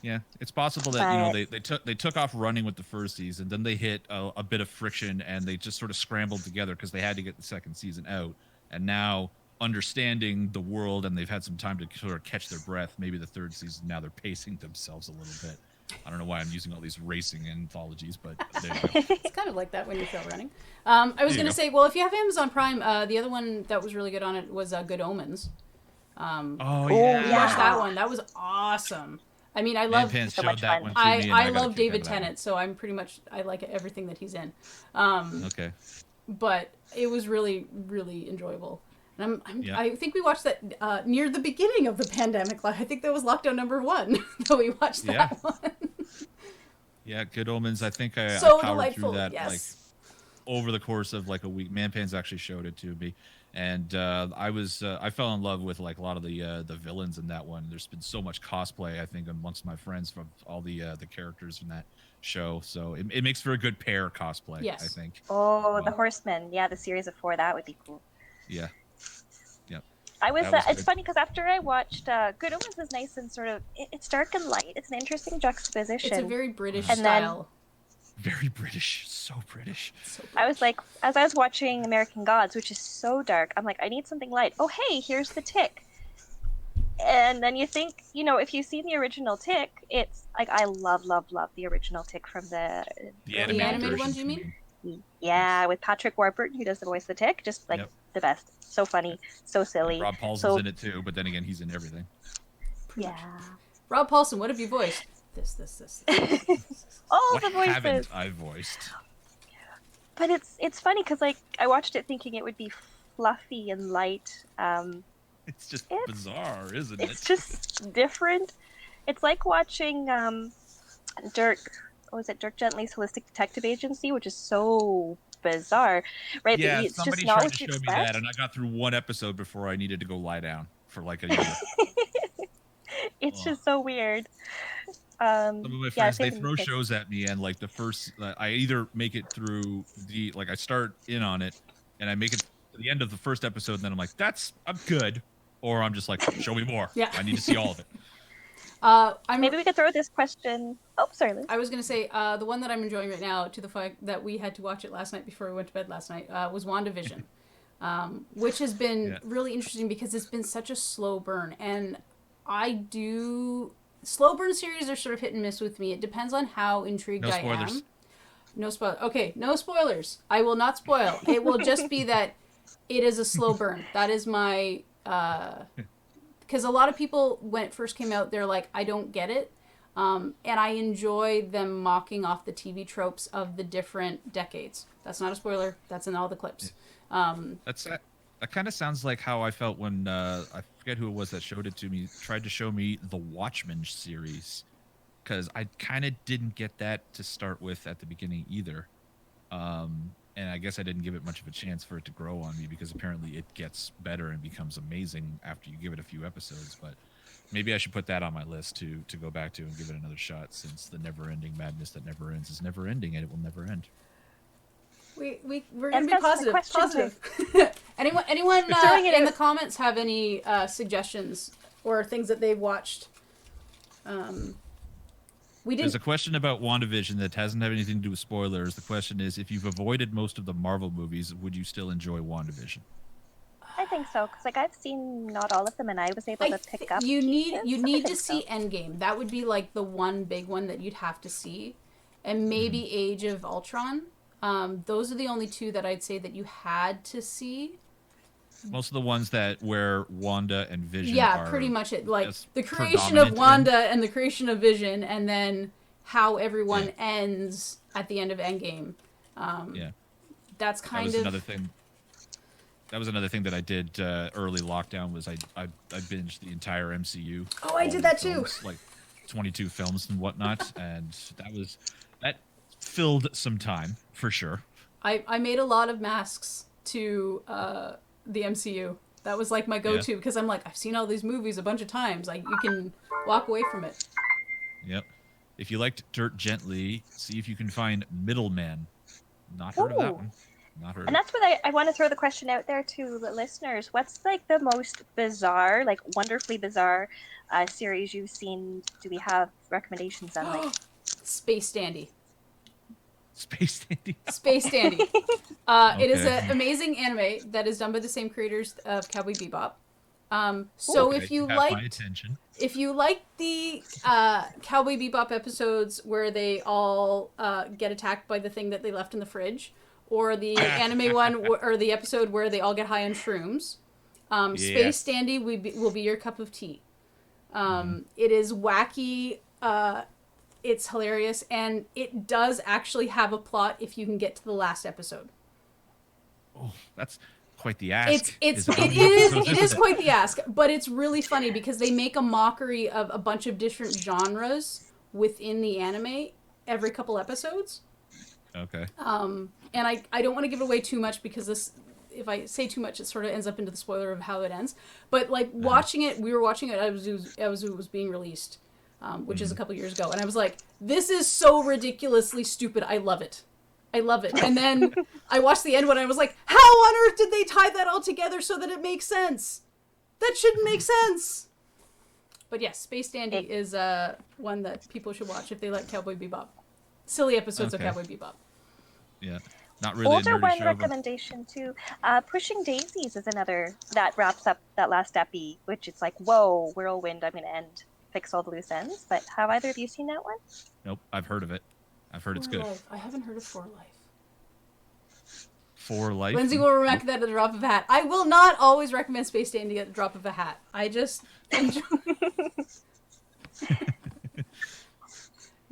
Yeah, it's possible that they took off running with the first season, then they hit a bit of friction, and they just sort of scrambled together because they had to get the second season out, and now understanding the world, and they've had some time to sort of catch their breath. Maybe the third season now they're pacing themselves a little bit. I don't know why I'm using all these racing anthologies, but there you go. It's kind of like that when you feel running. I was going to say, well, if you have Amazon Prime, the other one that was really good on it was Good Omens. Oh yeah, we watched that one. That was awesome. I mean, I love so much fun. I love David Tennant, so I'm pretty much I like everything that he's in. Okay. But it was really, really enjoyable. And I think we watched that near the beginning of the pandemic. I think that was lockdown number 1 that we watched that one. Yeah, Good Omens. I think I so powered delightful. through that Yes. like over the course of like a week. Manpan's actually showed it to me, and I fell in love with like a lot of the villains in that one. There's been so much cosplay, I think, amongst my friends from all the characters in that show. So it makes for a good pair cosplay. Yes. I think. Oh, the Horsemen. Yeah, the series of 4. That would be cool. Yeah. I was. Was It's good. funny because after I watched Good Omens, is nice and sort of. It's dark and light. It's an interesting juxtaposition. It's a very British And then- style. Very British. So British. So I was like, as I was watching American Gods, which is so dark, I'm like, I need something light. Oh, hey, here's the Tick. And then you think, if you've seen the original Tick, it's like I love the original Tick from the animated version, ones, you mean? Yeah, with Patrick Warburton, who does the voice of the Tick, just like the best. So funny, so silly. Rob Paulson's in it too, but then again, he's in everything. Yeah. Rob Paulson, what have you voiced? This. Oh, What the voices. haven't I voiced? But it's funny because like I watched it thinking it would be fluffy and light. It's just bizarre, isn't It's it? just different. It's like watching Dirk Gently's Holistic Detective Agency, which is so bizarre, right? Yeah, It's somebody just not tried what to you show me expect. that, and I got through one episode before I needed to go lie down for like a year. It's just so weird. Some of my friends, they same throw thing. shows at me, and like the first, I either make it through I start in on it, and I make it to the end of the first episode, and then I'm like, I'm good, or I'm just like, show me more. Yeah. I need to see all of it. Maybe we could throw this question. Oh, sorry, Liz. I was going to say the one that I'm enjoying right now, to the fact that we had to watch it last night before we went to bed last night, was WandaVision, which has been really interesting because it's been such a slow burn. And slow burn series are sort of hit and miss with me. It depends on how intrigued I am. No spoilers. Okay, no spoilers. I will not spoil. It will just be that it is a slow burn. That is my... Because a lot of people, when it first came out, they're like, I don't get it. And I enjoy them mocking off the TV tropes of the different decades. That's not a spoiler. That's in all the clips. That kind of sounds like how I felt when I forget who it was that showed it to me. Tried to show me the Watchmen series, because I kind of didn't get that to start with at the beginning either. And I guess I didn't give it much of a chance for it to grow on me, because apparently it gets better and becomes amazing after you give it a few episodes. But maybe I should put that on my list to go back to and give it another shot, since the never-ending madness that never ends is never ending, and it will never end. We're going to be positive. Positive. anyone in the comments have any suggestions or things that they've watched? There's a question about WandaVision that hasn't had anything to do with spoilers. The question is, if you've avoided most of the Marvel movies, would you still enjoy WandaVision? I think so, because I've seen not all of them, and I was able to pick up. You need to see Endgame. That would be like the one big one that you'd have to see, and maybe Age of Ultron. Those are the only two that I'd say that you had to see. Most of the ones where Wanda and Vision are pretty much it. Like the creation of Wanda and the creation of Vision, and then how everyone ends at the end of Endgame. That's another thing. That was another thing that I did early lockdown. Was I binged the entire MCU. Oh, I did that too. Like 22 films and whatnot, and that filled some time for sure. I made a lot of masks to the MCU. That was like my go-to, because I'm like, I've seen all these movies a bunch of times. Like, you can walk away from it. Yep. If you liked Dirt Gently, see if you can find Middleman. Not heard of that one. Not heard. And that's what I want to throw the question out there to the listeners. What's like the most bizarre, like wonderfully bizarre series you've seen? Do we have recommendations on like Space Dandy? Space Dandy. Space Dandy. It is an amazing anime that is done by the same creators of Cowboy Bebop. If you like the Cowboy Bebop episodes where they all get attacked by the thing that they left in the fridge, or the anime one, or the episode where they all get high on shrooms, Space Dandy will be your cup of tea. It is wacky. It's hilarious, and it does actually have a plot if you can get to the last episode. Oh, that's quite the ask. It is quite the ask, but it's really funny because they make a mockery of a bunch of different genres within the anime every couple episodes. Okay. And I don't want to give away too much, because if I say too much, it sort of ends up into the spoiler of how it ends. But like watching it, we were watching it as it was being released. Which is a couple years ago, and I was like, this is so ridiculously stupid. I love it. And then I watched the end one, and I was like, how on earth did they tie that all together so that it makes sense? That shouldn't make sense. But yes, Space Dandy is one that people should watch if they like Cowboy Bebop. Silly episodes of Cowboy Bebop. Yeah, not really older a nerdy one show, recommendation too. Pushing Daisies is another that wraps up that last epi, which it's like, whoa, whirlwind, I'm going to fix all the loose ends. But have either of you seen that one? Nope, I've heard of it. I've heard it's good. I haven't heard of For Life. For Life? Lindsay will recommend that at the drop of a hat. I will not always recommend Space Dandy at the drop of a hat. I just enjoy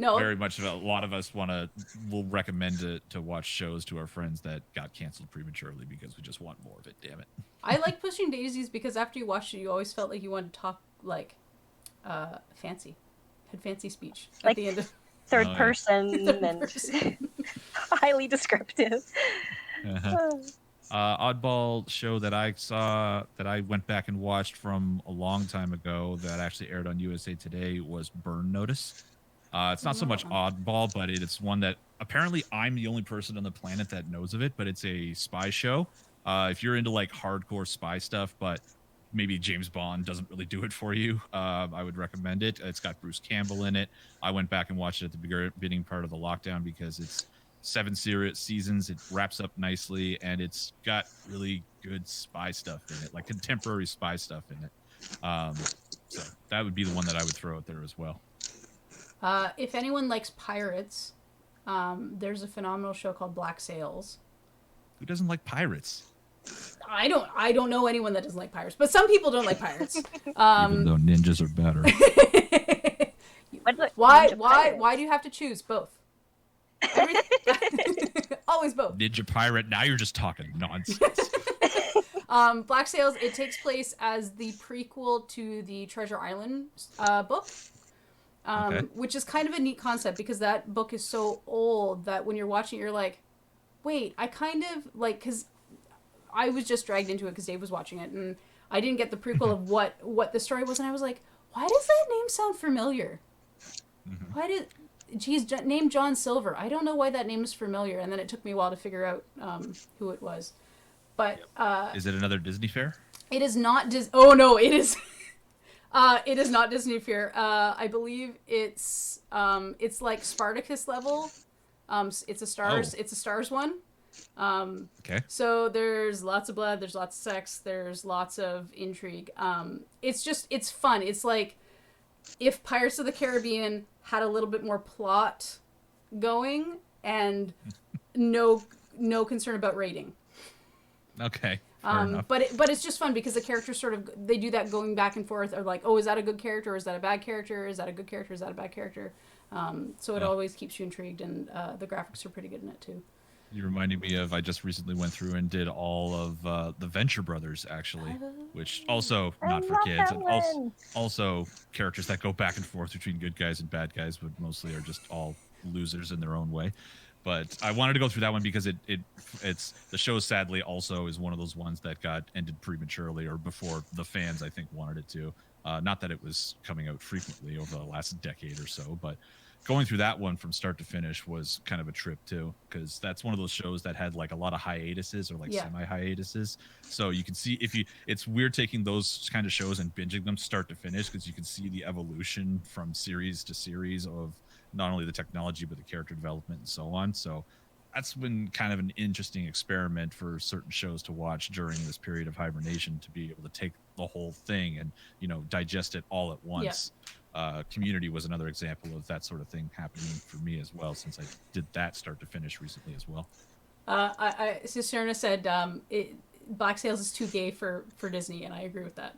No. Very much a lot of us will recommend to watch shows to our friends that got canceled prematurely because we just want more of it, damn it. I like Pushing Daisies because after you watched it, you always felt like you wanted to talk like fancy. Had fancy speech at the end of third person and highly descriptive. Oddball show that I saw that I went back and watched from a long time ago that actually aired on USA Today was Burn Notice. It's not so much oddball, but it's one that apparently I'm the only person on the planet that knows of it, but it's a spy show. If you're into like hardcore spy stuff, but maybe James Bond doesn't really do it for you, I would recommend it. It's got Bruce Campbell in it. I went back and watched it at the beginning part of the lockdown because it's 7 seasons. It wraps up nicely, and it's got really good spy stuff in it, like contemporary spy stuff in it. So that would be the one that I would throw out there as well. If anyone likes pirates, there's a phenomenal show called Black Sails. Who doesn't like pirates? I don't know anyone that doesn't like pirates, but some people don't like pirates. Even though ninjas are better. Why do you have to choose both? Always both. Ninja pirate. Now you're just talking nonsense. Black Sails. It takes place as the prequel to the Treasure Island book, which is kind of a neat concept because that book is so old that when you're watching it, you're like, wait, I kind of like, because I was just dragged into it because Dave was watching it, and I didn't get the prequel of what the story was, and I was like, why does that name sound familiar? Name John Silver. I don't know why that name is familiar, and then it took me a while to figure out who it was. But is it another Disney fair? It is not Oh no, it is. It is not Disney fair. I believe it's like Spartacus level. It's a stars. It's a stars one. Okay. So there's lots of blood. There's lots of sex. There's lots of intrigue. It's fun. It's like if Pirates of the Caribbean had a little bit more plot going and no concern about rating. Okay. Fair enough. But it's just fun because the characters they do that going back and forth, or like, oh, is that a good character or is that a bad character? Is that a good character? Is that a bad character? So it always keeps you intrigued, and the graphics are pretty good in it too. You reminded me of, I just recently went through and did all of the Venture Brothers, actually, which also not for kids, and also characters that go back and forth between good guys and bad guys, but mostly are just all losers in their own way. But I wanted to go through that one because it's the show, sadly, also is one of those ones that got ended prematurely or before the fans, I think, wanted it to. Not that it was coming out frequently over the last decade or so, but going through that one from start to finish was kind of a trip too, because that's one of those shows that had like a lot of hiatuses or like semi-hiatuses. So you can see it's weird taking those kind of shows and binging them start to finish, because you can see the evolution from series to series of not only the technology but the character development and so on. So that's been kind of an interesting experiment for certain shows to watch during this period of hibernation, to be able to take the whole thing and digest it all at once. Community was another example of that sort of thing happening for me as well, since I did that start to finish recently as well. Cisterna said Black Sails is too gay for Disney, and I agree with that.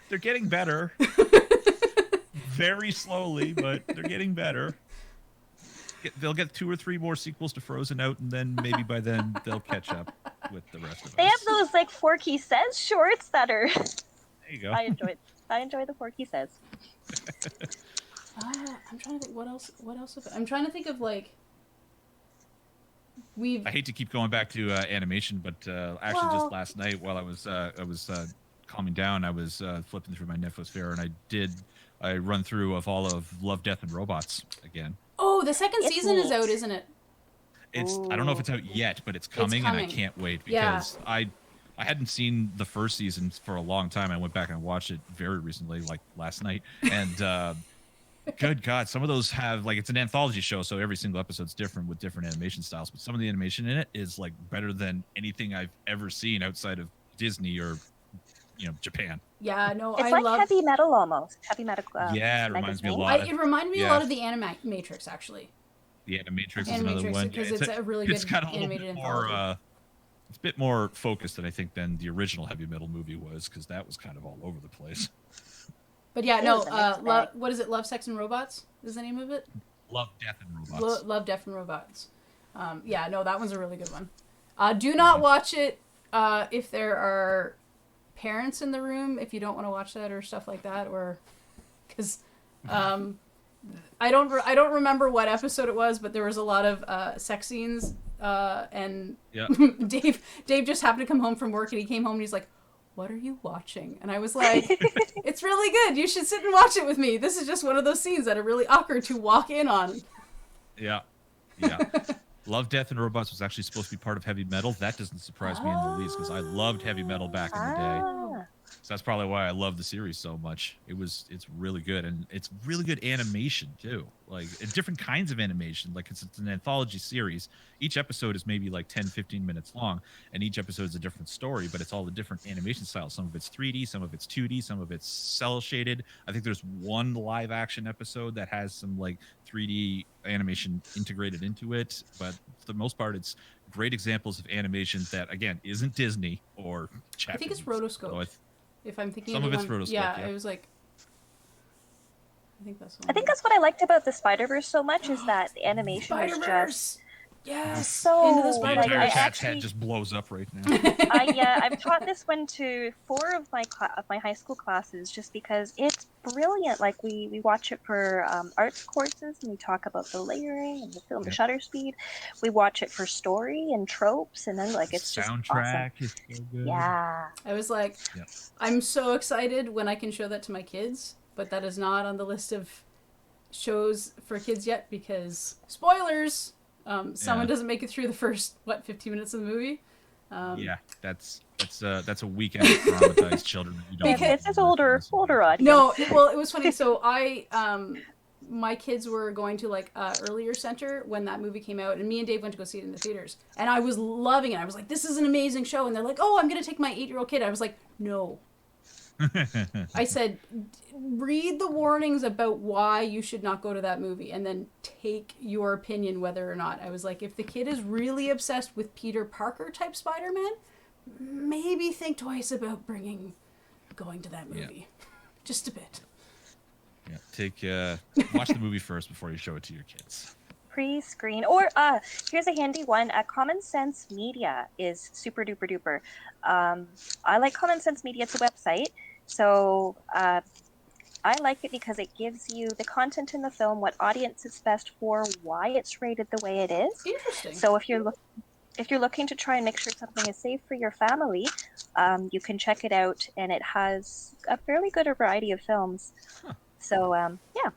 They're getting better. Very slowly, but they're getting better. They'll get 2 or 3 more sequels to Frozen out, and then maybe by then they'll catch up with the rest of us. They have those like Forky Says shorts that are. There you go. I enjoy the Forky Says. I'm trying to think what else. I'm trying to think of like. I hate to keep going back to animation, but actually just last night while I was calming down, I was flipping through my Netflix, and I run through of all of Love, Death, and Robots again. Oh, the second season is out, isn't it? I don't know if it's out yet, but it's coming. And I can't wait because I hadn't seen the first season for a long time. I went back and watched it very recently, like last night, and good God, some of those have it's an anthology show, so every single episode's different with different animation styles, but some of the animation in it is like better than anything I've ever seen outside of Disney or Japan. Yeah, no, it's like heavy metal almost. Heavy metal. Yeah, it reminds me a lot. It reminded me a lot of the Animatrix, actually. The Animatrix is another one because it's a really good animated anthology. It's a bit more focused than I think than the original heavy metal movie was, because that was kind of all over the place. But yeah, what is it? Love, Sex, and Robots is the name of it? Love, Death, and Robots. Love, Death, and Robots. Yeah, no, that one's a really good one. Do not watch it if there are parents in the room, if you don't want to watch that or stuff like that, or because I don't remember what episode it was, but there was a lot of sex scenes, and Dave just happened to come home from work, and he came home and he's like, what are you watching? And I was like, it's really good, you should sit and watch it with me. This is just one of those scenes that are really awkward to walk in on. Yeah Love, Death, and Robots was actually supposed to be part of heavy metal. That doesn't surprise me in the least because I loved heavy metal back in the day. Ah. So that's probably why I love the series so much. It's really good, and it's really good animation too. Like different kinds of animation. Like it's an anthology series. Each episode is maybe like 10, 15 minutes long, and each episode is a different story, but it's all the different animation styles. Some of it's 3D, some of it's 2D, some of it's cell shaded. I think there's one live action episode that has some like 3D animation integrated into it, but for the most part, it's great examples of animation that again isn't Disney or Japanese. I think it's rotoscope. So if I'm thinking some of it's one, rotoscope. yeah, it was like. I think that's. I think that's what I liked about the Spider-Verse so much is that the animation was just yes, so Into the the Spider-Verse. entire I cat's actually- head just blows up right now. I've taught this one to 4 of my high school classes just because it's brilliant. Like we watch it for arts courses and we talk about the layering and the film, the shutter speed. We watch it for story and tropes, and then like it's just soundtrack awesome. is so good. Yeah. I was like, Yep. I'm so excited when I can show that to my kids, but that is not on the list of shows for kids yet because spoilers. Someone doesn't make it through the first 15 minutes of the movie. Yeah, that's a weekend of traumatized children. That you don't Because want it's to older audience. No, well, it was funny. So my kids were going to like earlier center when that movie came out, and me and Dave went to go see it in the theaters, and I was loving it. I was like, "This is an amazing show," and they're like, "Oh, I'm gonna take my 8-year-old kid." I was like, "No." I said, read the warnings about why you should not go to that movie and then take your opinion whether or not. I was like, if the kid is really obsessed with Peter Parker type Spider-Man, maybe think twice about going to that movie. Yeah. Just a bit. Yeah, watch the movie first before you show it to your kids. Pre-screen, or here's a handy one. Common Sense Media is super duper duper. I like Common Sense Media. It's a website, so I like it because it gives you the content in the film, what audience it's best for, why it's rated the way it is. Interesting. So if you're looking to try and make sure something is safe for your family, you can check it out, and it has a fairly good variety of films. Huh. So yeah.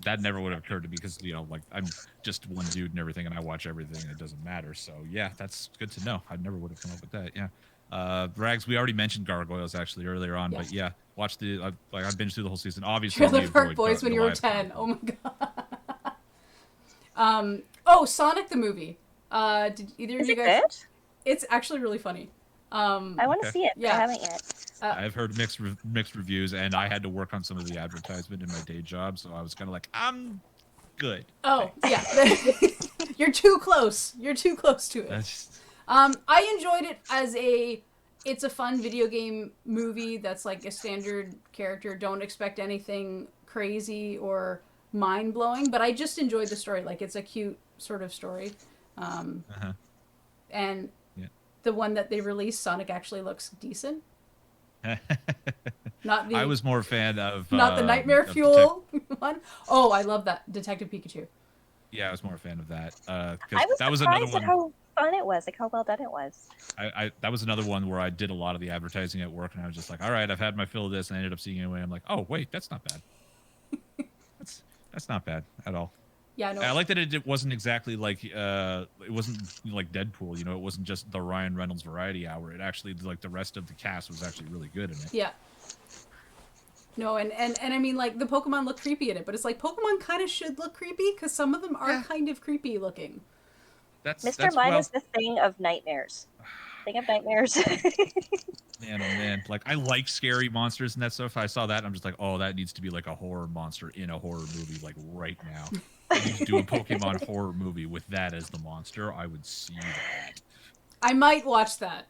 That never would have occurred to me because like I'm just one dude and everything, and I watch everything, and it doesn't matter. So yeah, that's good to know. I never would have come up with that. Yeah, Rags, we already mentioned Gargoyles actually earlier on, but yeah, watch the I've binged through the whole season. Obviously, Trailer Park Boys when you were 10. Oh my god. Sonic the movie. Did either of you guys? Good? It's actually really funny. I want to see it. Yeah. I haven't yet. I've heard mixed reviews, and I had to work on some of the advertisement in my day job, so I was kind of like, I'm good. Oh yeah, you're too close. You're too close to it. I enjoyed it as it's a fun video game movie that's like a standard character. Don't expect anything crazy or mind blowing, but I just enjoyed the story. Like it's a cute sort of story, and the one that they released, Sonic actually looks decent. Not the. I was more a fan of not the Nightmare Fuel one. Oh, I love that Detective Pikachu. Yeah, I was more a fan of that. I was that was surprised another one. at how fun it was, like how well done it was. That was another one where I did a lot of the advertising at work, and I was just like, all right, I've had my fill of this, and I ended up seeing it anyway. I'm like, oh wait, that's not bad. that's not bad at all. Yeah, no. I like that it wasn't exactly like it wasn't like Deadpool. It wasn't just the Ryan Reynolds variety hour. It actually like the rest of the cast was actually really good in it. Yeah. No, and I mean like the Pokemon look creepy in it, but it's like Pokemon kind of should look creepy because some of them are kind of creepy looking. Mr. Mime is the thing of nightmares. Thing of nightmares. Man, oh man! Like I like scary monsters and that stuff. I saw that and I'm just like, oh, that needs to be like a horror monster in a horror movie, like right now. I need to do a Pokemon horror movie with that as the monster. I would see that. I might watch that.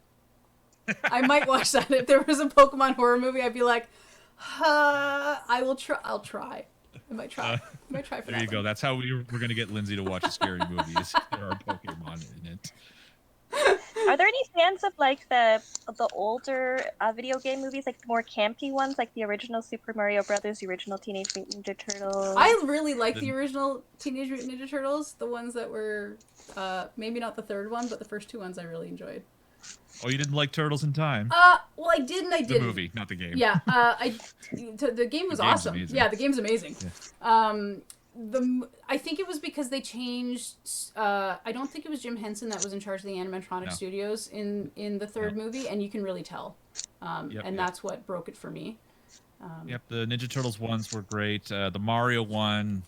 I might watch that. If there was a Pokemon horror movie, I'd be like, I will try. I'll try. I might try. I might try for that. There you go. That's how we're going to get Lindsay to watch a scary movie. Is there are Pokemon in it. Are there any fans of like the older video game movies, like the more campy ones, like the original Super Mario Brothers, the original Teenage Mutant Ninja Turtles? I really like the original Teenage Mutant Ninja Turtles. The ones that were maybe not the third one, but the first 2 ones I really enjoyed. Oh, you didn't like Turtles in Time? Well, I did and I didn't. The movie, not the game. Yeah, the game was awesome. Amazing. Yeah, the game's amazing. Yeah. I think it was because they changed. I don't think it was Jim Henson that was in charge of the animatronic studios in the third movie, and you can really tell. That's what broke it for me. Yep, the Ninja Turtles ones were great. The Mario one,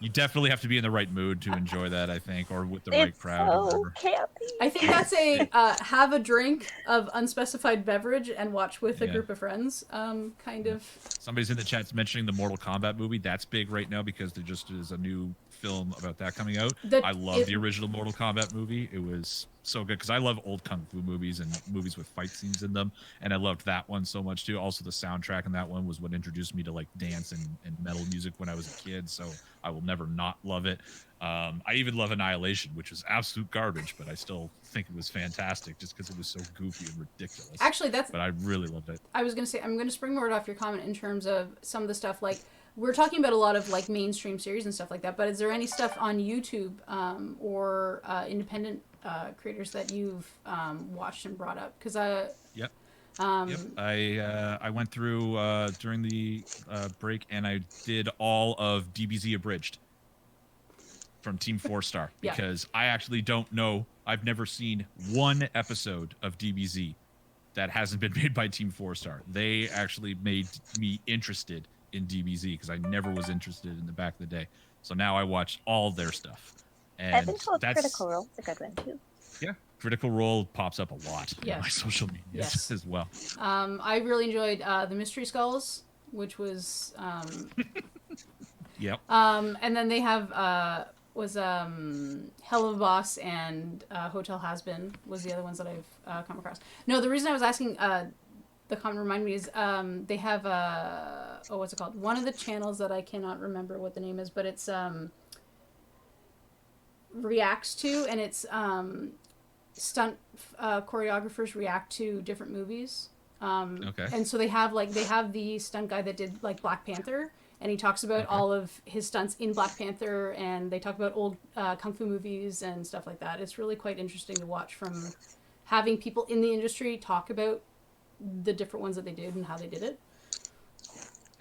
you definitely have to be in the right mood to enjoy that, I think, or with the right crowd. So or whatever. campy. I think that's a have a drink of unspecified beverage and watch with a group of friends kind of. Somebody's in the chat's mentioning the Mortal Kombat movie. That's big right now because there just is a new film about that coming out. I love the original Mortal Kombat movie. It was so good because I love old kung fu movies and movies with fight scenes in them, and I loved that one so much too. Also, the soundtrack in that one was what introduced me to like dance and metal music when I was a kid, so I will never not love it. I even love Annihilation, which was absolute garbage, but I still think it was fantastic just because it was so goofy and ridiculous. Actually, but I really loved it. I was going to say, I'm going to springboard off your comment in terms of some of the stuff, like, we're talking about a lot of, like, mainstream series and stuff like that, but is there any stuff on YouTube or independent creators that you've watched and brought up? Because Yep. I went through during the break, and I did all of DBZ Abridged from Team 4-Star because I actually don't know. I've never seen one episode of DBZ that hasn't been made by Team 4-Star. They actually made me interested in DBZ because I never was interested in the back of the day. So now I watch all their stuff. And I've been told Critical Role is a good one too. Yeah, Critical Role pops up a lot in my social media as well. I really enjoyed the Mystery Skulls, which was yep. And then they have Hell of a Boss and Hotel Has Been was the other ones that I've come across. No, the reason I was asking the comment reminded me is they have what's it called? One of the channels that I cannot remember what the name is, but it's reacts to, and it's stunt choreographers react to different movies. Okay. And so they have the stunt guy that did like Black Panther, and he talks about all of his stunts in Black Panther, and they talk about old kung fu movies and stuff like that. It's really quite interesting to watch from having people in the industry talk about the different ones that they did and how they did it.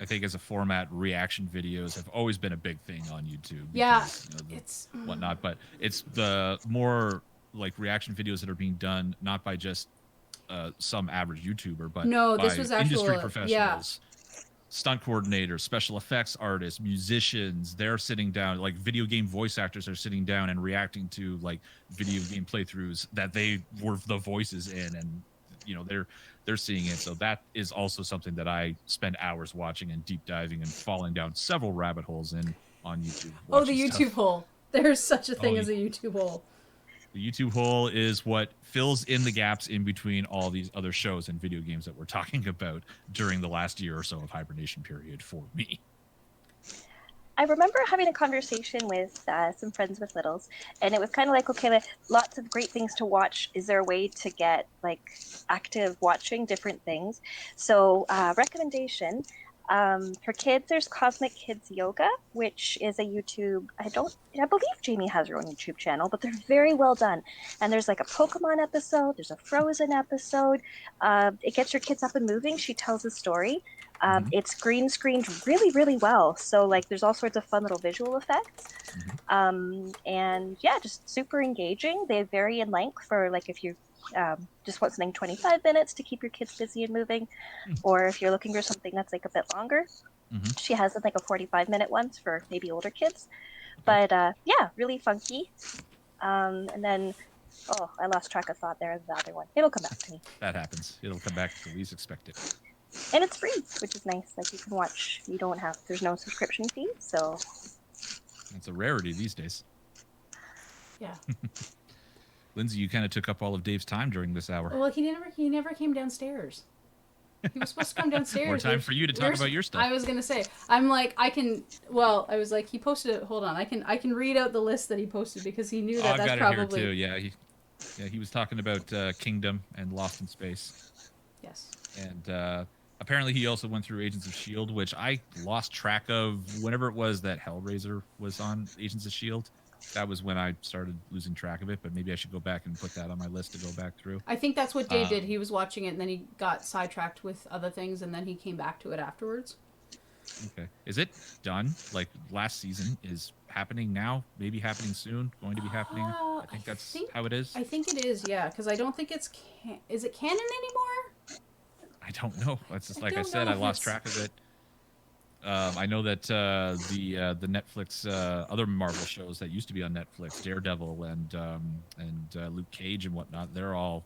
I think as a format, reaction videos have always been a big thing on YouTube. Because, it's whatnot, but it's the more like reaction videos that are being done not by just some average YouTuber, but this was industry professionals, stunt coordinators, special effects artists, musicians. They're sitting down, like video game voice actors are sitting down and reacting to like video game playthroughs that they were the voices in, and they're seeing it. So that is also something that I spend hours watching and deep diving and falling down several rabbit holes on YouTube. Oh, the YouTube hole. There's such a thing as a YouTube hole. The YouTube hole is what fills in the gaps in between all these other shows and video games that we're talking about during the last year or so of hibernation period for me. I remember having a conversation with some friends with littles, and it was kind of like, okay, lots of great things to watch. Is there a way to get like active watching different things? So recommendation for kids, there's Cosmic Kids Yoga, which is a YouTube. I believe Jamie has her own YouTube channel, but they're very well done. And there's like a Pokemon episode. There's a Frozen episode. It gets your kids up and moving. She tells a story. It's green screened really, really well. So like there's all sorts of fun little visual effects. And yeah, just super engaging. They vary in length for like if you just want something 25 minutes to keep your kids busy and moving, or if you're looking for something that's like a bit longer. She has like a 45-minute ones for maybe older kids. But yeah, really funky. And then, I lost track of thought there of the other one. It'll come back to me. That happens. It'll come back to the least expected. And it's free, which is nice. Like you can watch. There's no subscription fee, so. It's a rarity these days. Yeah. Lindsay, you kind of took up all of Dave's time during this hour. Well, he never came downstairs. He was supposed to come downstairs. More time for you to talk about your stuff. I was gonna say, I was like, he posted it. Hold on, I can read out the list that he posted because he knew that I've that's got probably. It here too. Yeah, he was talking about Kingdom and Lost in Space. Yes. And apparently he also went through Agents of S.H.I.E.L.D., which I lost track of whenever it was that Hellraiser was on Agents of S.H.I.E.L.D. That was when I started losing track of it, but maybe I should go back and put that on my list to go back through. I think that's what Dave did. He was watching it, and then he got sidetracked with other things, and then he came back to it afterwards. Okay. Is it done? Like last season is happening now? Maybe happening soon? Going to be happening? I think that's how it is. I think it is, yeah, because I don't think it's is it canon anymore? I don't know. It's just like I don't said, know I if lost it's- track of it. I know that the Netflix other Marvel shows that used to be on Netflix, Daredevil and Luke Cage and whatnot, they're all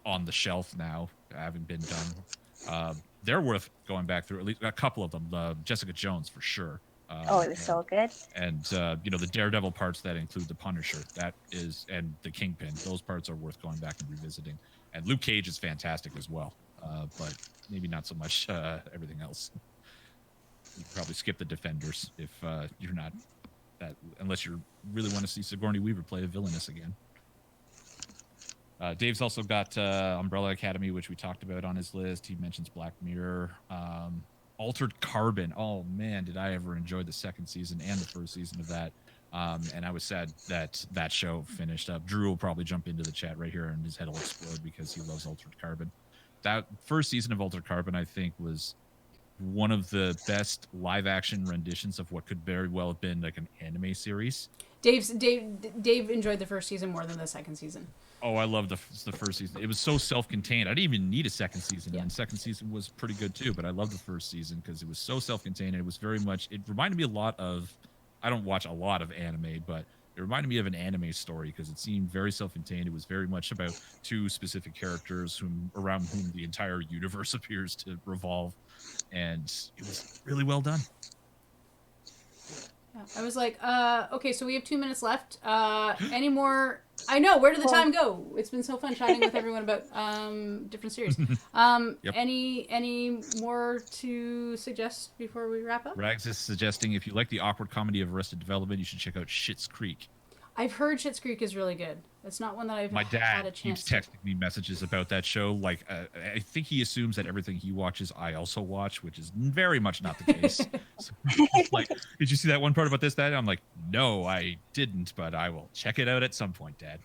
on the shelf now, having been done. They're worth going back through. At least a couple of them. Jessica Jones for sure. Oh, it was so good. And the Daredevil parts that include the Punisher, that is, and the Kingpin. Those parts are worth going back and revisiting. And Luke Cage is fantastic as well, but maybe not so much everything else. You can probably skip the Defenders if you're not that, unless you really want to see Sigourney Weaver play a villainess again. Dave's also got Umbrella Academy, which we talked about on his list. He mentions Black Mirror. Altered Carbon. Oh, man, did I ever enjoy the second season and the first season of that. And I was sad that that show finished up. Drew will probably jump into the chat right here and his head will explode because he loves Altered Carbon. That first season of Altered Carbon, I think, was one of the best live-action renditions of what could very well have been like an anime series. Dave enjoyed the first season more than the second season. Oh, I love the first season. It was so self-contained. I didn't even need a second season. Yeah. And the second season was pretty good too, but I love the first season because it was so self-contained. And it was very much, it reminded me a lot of, I don't watch a lot of anime, but it reminded me of an anime story because it seemed very self-contained. It was very much about two specific characters around whom the entire universe appears to revolve. And it was really well done. Yeah. I was like, okay, so we have 2 minutes left. Any more? I know. Where did the time go? It's been so fun chatting with everyone about different series. Yep. Any more to suggest before we wrap up? Rags is suggesting if you like the awkward comedy of Arrested Development, you should check out Schitt's Creek. I've heard Schitt's Creek is really good. It's not one that I've My had a dad chance keeps texting me messages about that show. Like, I think he assumes that everything he watches, I also watch, which is very much not the case. So, like, did you see that one part about this, that? I'm like, no, I didn't, but I will check it out at some point, Dad.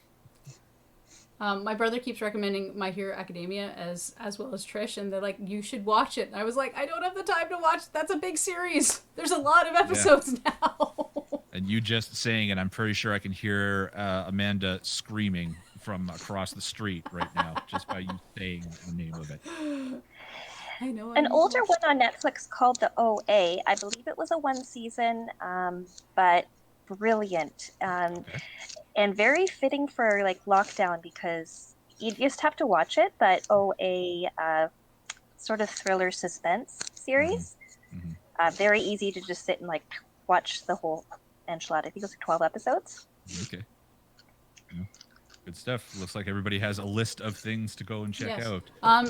My brother keeps recommending My Hero Academia as well as Trish, and they're like, you should watch it. And I was like, I don't have the time to watch. That's a big series. There's a lot of episodes now. And you just saying it, I'm pretty sure I can hear Amanda screaming from across the street right now just by you saying the name of it. I know. An older one on Netflix called The OA. I believe it was a one season, but brilliant. And very fitting for like lockdown because you just have to watch it. But OA, sort of thriller suspense series. Mm-hmm. Very easy to just sit and like watch the whole enchilada. I think it was like 12 episodes. Okay. Yeah. Good stuff. Looks like everybody has a list of things to go and check out. Sorry,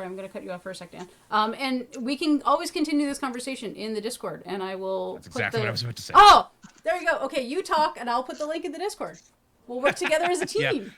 I'm going to cut you off for a second. And we can always continue this conversation in the Discord, and I will. That's exactly what I was about to say. Oh, there you go. Okay, you talk, and I'll put the link in the Discord. We'll work together as a team.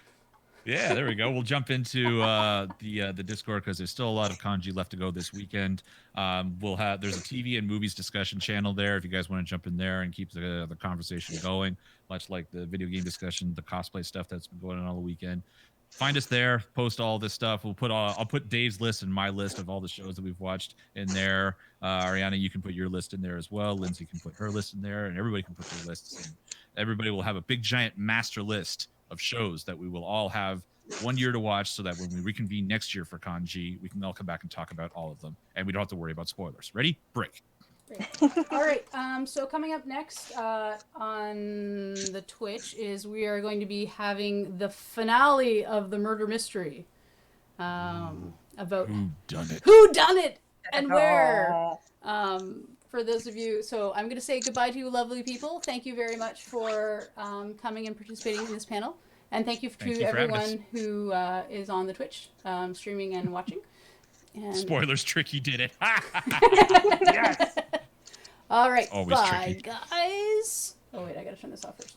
Yeah, there we go. We'll jump into the Discord because there's still a lot of kanji left to go this weekend. There's a TV and movies discussion channel there if you guys want to jump in there and keep the conversation going, much like the video game discussion, the cosplay stuff that's been going on all the weekend. Find us there. Post all this stuff. I'll put Dave's list and my list of all the shows that we've watched in there. Ariana, you can put your list in there as well. Lindsay can put her list in there, and everybody can put their lists in. Everybody will have a big giant master list of shows that we will all have 1 year to watch so that when we reconvene next year for Kanji, we can all come back and talk about all of them. And we don't have to worry about spoilers. Ready? Break. All right. So coming up next on the Twitch is we are going to be having the finale of the murder mystery. About Who done it and where. For those of you, so I'm going to say goodbye to you lovely people. Thank you very much for coming and participating in this panel. And thank you to everyone who is on the Twitch, streaming and watching. And spoilers, Tricky did it. Yes. All right. Always bye, tricky. guys. Oh, wait, I got to turn this off first.